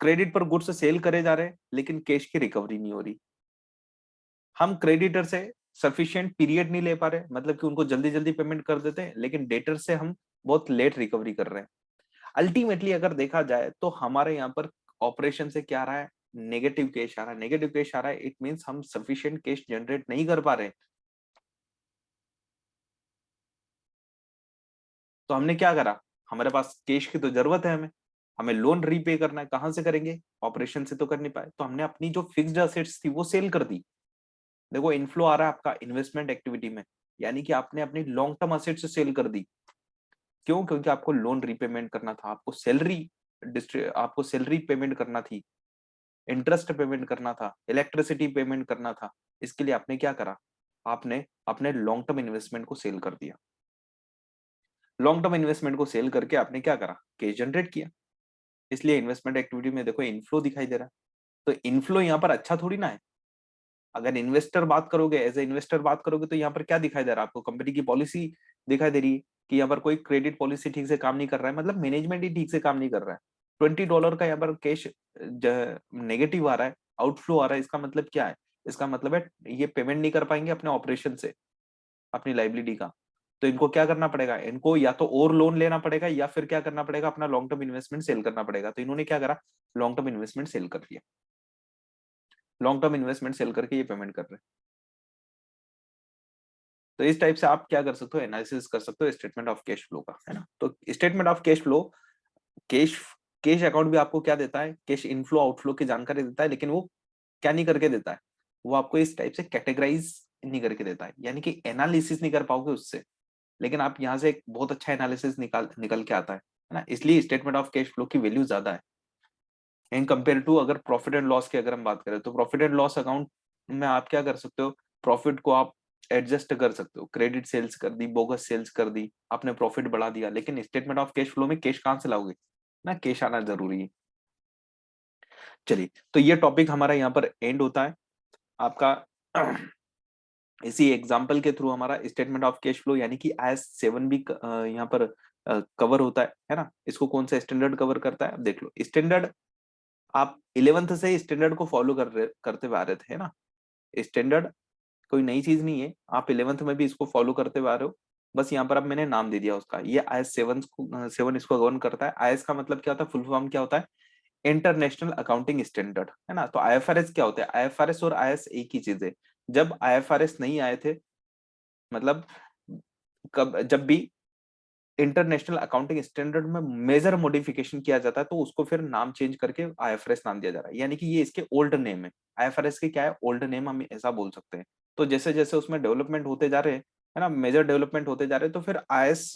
क्रेडिट पर गुड्स सेल करे जा रहे हैं लेकिन कैश की रिकवरी नहीं हो रही। हम क्रेडिटर से सफिशिएंट पीरियड नहीं ले पा रहे, मतलब कि उनको जल्दी जल्दी पेमेंट कर देते हैं, लेकिन डेटर से हम बहुत लेट रिकवरी कर रहे हैं। अल्टीमेटली अगर देखा जाए तो हमारे यहाँ पर ऑपरेशन से क्या आ रहा है? नेगेटिव कैश आ रहा है। नेगेटिव कैश आ रहा है, इट मींस हम सफिशिएंट कैश जनरेट नहीं कर पा रहे। तो हमने क्या करा? हमारे पास कैश की तो जरूरत है, हमें हमें लोन रीपे करना है, कहां से करेंगे? ऑपरेशन से तो कर नहीं पाए, तो हमने अपनी जो फिक्स्ड असेट्स थी वो सेल कर दी। देखो इनफ्लो आ रहा है आपका इन्वेस्टमेंट एक्टिविटी में, यानी कि आपने अपनी लॉन्ग टर्म असेट्स सेल कर दी। क्यों? क्योंकि आपको लोन रीपेमेंट करना था, आपको सैलरी पेमेंट करना थी, इंटरेस्ट पेमेंट करना था, इलेक्ट्रिसिटी पेमेंट करना था। इसके लिए आपने क्या करा? आपने अपने लॉन्ग टर्म इन्वेस्टमेंट को सेल कर दिया। लॉन्ग टर्म इन्वेस्टमेंट को सेल करके आपने क्या करा? कैश जनरेट किया। इसलिए इन्वेस्टमेंट एक्टिविटी में देखो इनफ्लो दिखाई दे रहा है। तो इनफ्लो यहाँ पर अच्छा थोड़ी ना है। अगर इन्वेस्टर बात करोगे, एज ए इन्वेस्टर बात करोगे, तो यहाँ पर क्या दिखाई दे रहा है आपको? कंपनी की पॉलिसी दिखाई दे रही है कि यहाँ पर कोई क्रेडिट पॉलिसी ठीक से काम नहीं कर रहा है, मतलब मैनेजमेंट ही ठीक से काम नहीं कर रहा है। $20 का यहाँ पर कैश नेगेटिव आ रहा है, आउटफ्लो आ रहा है। इसका मतलब क्या है? इसका मतलब है ये पेमेंट नहीं कर पाएंगे अपने ऑपरेशन से, अपनी लाइबिलिटी का। तो इनको क्या करना पड़ेगा? इनको या तो और लोन लेना पड़ेगा या फिर क्या करना पड़ेगा? अपना लॉन्ग टर्म इन्वेस्टमेंट सेल करना पड़ेगा। तो इन्होंने क्या करा? लॉन्ग टर्म इन्वेस्टमेंट सेल कर दिया। लॉन्ग टर्म इन्वेस्टमेंट सेल करके ये पेमेंट कर रहे हैं। तो इस टाइप से आप क्या कर सकते हो? एनालिसिस कर सकते हो स्टेटमेंट ऑफ कैश फ्लो का, है ना। तो statement of cash flow, cash cash account भी आपको क्या देता है? कैश इनफ्लो आउटफ्लो की जानकारी देता है, लेकिन वो क्या नहीं करके देता है? वो आपको इस टाइप से कैटेगराइज नहीं करके देता है, यानी कि एनालिसिस नहीं कर पाओगे उससे। लेकिन आप यहाँ से एक बहुत अच्छा एनालिसिस निकल के आता है ना। इसलिए स्टेटमेंट ऑफ कैश फ्लो की वैल्यू ज्यादा है। इन कंपेयर टू अगर प्रॉफिट एंड लॉस की अगर हम बात करें तो प्रॉफिट एंड लॉस अकाउंट में आप क्या कर सकते हो, प्रॉफिट को आप एडजस्ट कर सकते हो, क्रेडिट सेल्स कर दी, बोगस सेल्स कर दी, आपने प्रॉफिट बढ़ा दिया, लेकिन स्टेटमेंट ऑफ कैश फ्लो में कैश कहां से लाओगे ना, कैश आना जरूरी है। चलिए, तो ये टॉपिक हमारा यहाँ पर एंड होता है आपका। इसी एग्जाम्पल के थ्रू हमारा स्टेटमेंट ऑफ कैश फ्लो यानी कि IS 7 भी यहाँ पर कवर होता है ना। इसको कौन सा स्टैंडर्ड कवर करता है, अब देख लो। स्टैंडर्ड आप 11th से स्टैंडर्ड को फॉलो करते हुए आ रहे थे, है ना। स्टैंडर्ड कोई नई चीज नहीं है, आप 11th में भी इसको फॉलो करते हुए आ रहे हो, बस यहाँ पर अब मैंने नाम दे दिया उसका। ये IS 7 इसको गवर्न करता है। आईएस का मतलब क्या होता है, फुल फॉर्म क्या होता है, इंटरनेशनल अकाउंटिंग स्टैंडर्ड, है ना। तो IFRS क्या होता है, IFRS और IS एक ही चीज है। जब IFRS नहीं आए थे, मतलब कब, जब भी इंटरनेशनल अकाउंटिंग स्टैंडर्ड में मेजर मॉडिफिकेशन किया जाता है तो उसको फिर नाम चेंज करके IFRS नाम दिया जा रहा है, यानी कि ये इसके ओल्ड नेम है। IFRS के क्या है, ओल्ड नेम, हम ऐसा बोल सकते हैं। तो जैसे जैसे उसमें डेवलपमेंट होते जा रहे हैं, है ना, मेजर डेवलपमेंट होते जा रहे हैं, तो फिर IS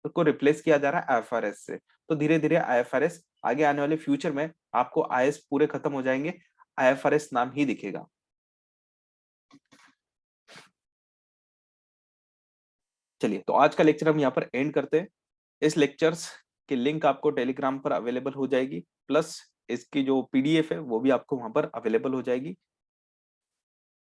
को रिप्लेस किया जा रहा है IFRS से। तो धीरे धीरे IFRS आगे आने वाले फ्यूचर में आपको IS पूरे खत्म हो जाएंगे, IFRS नाम ही दिखेगा। चलिए, तो आज का लेक्चर हम यहाँ पर एंड करते हैं। इस लेक्चर्स की लिंक आपको टेलीग्राम पर अवेलेबल हो जाएगी, प्लस इसकी जो PDF है वो भी आपको वहां पर अवेलेबल हो जाएगी।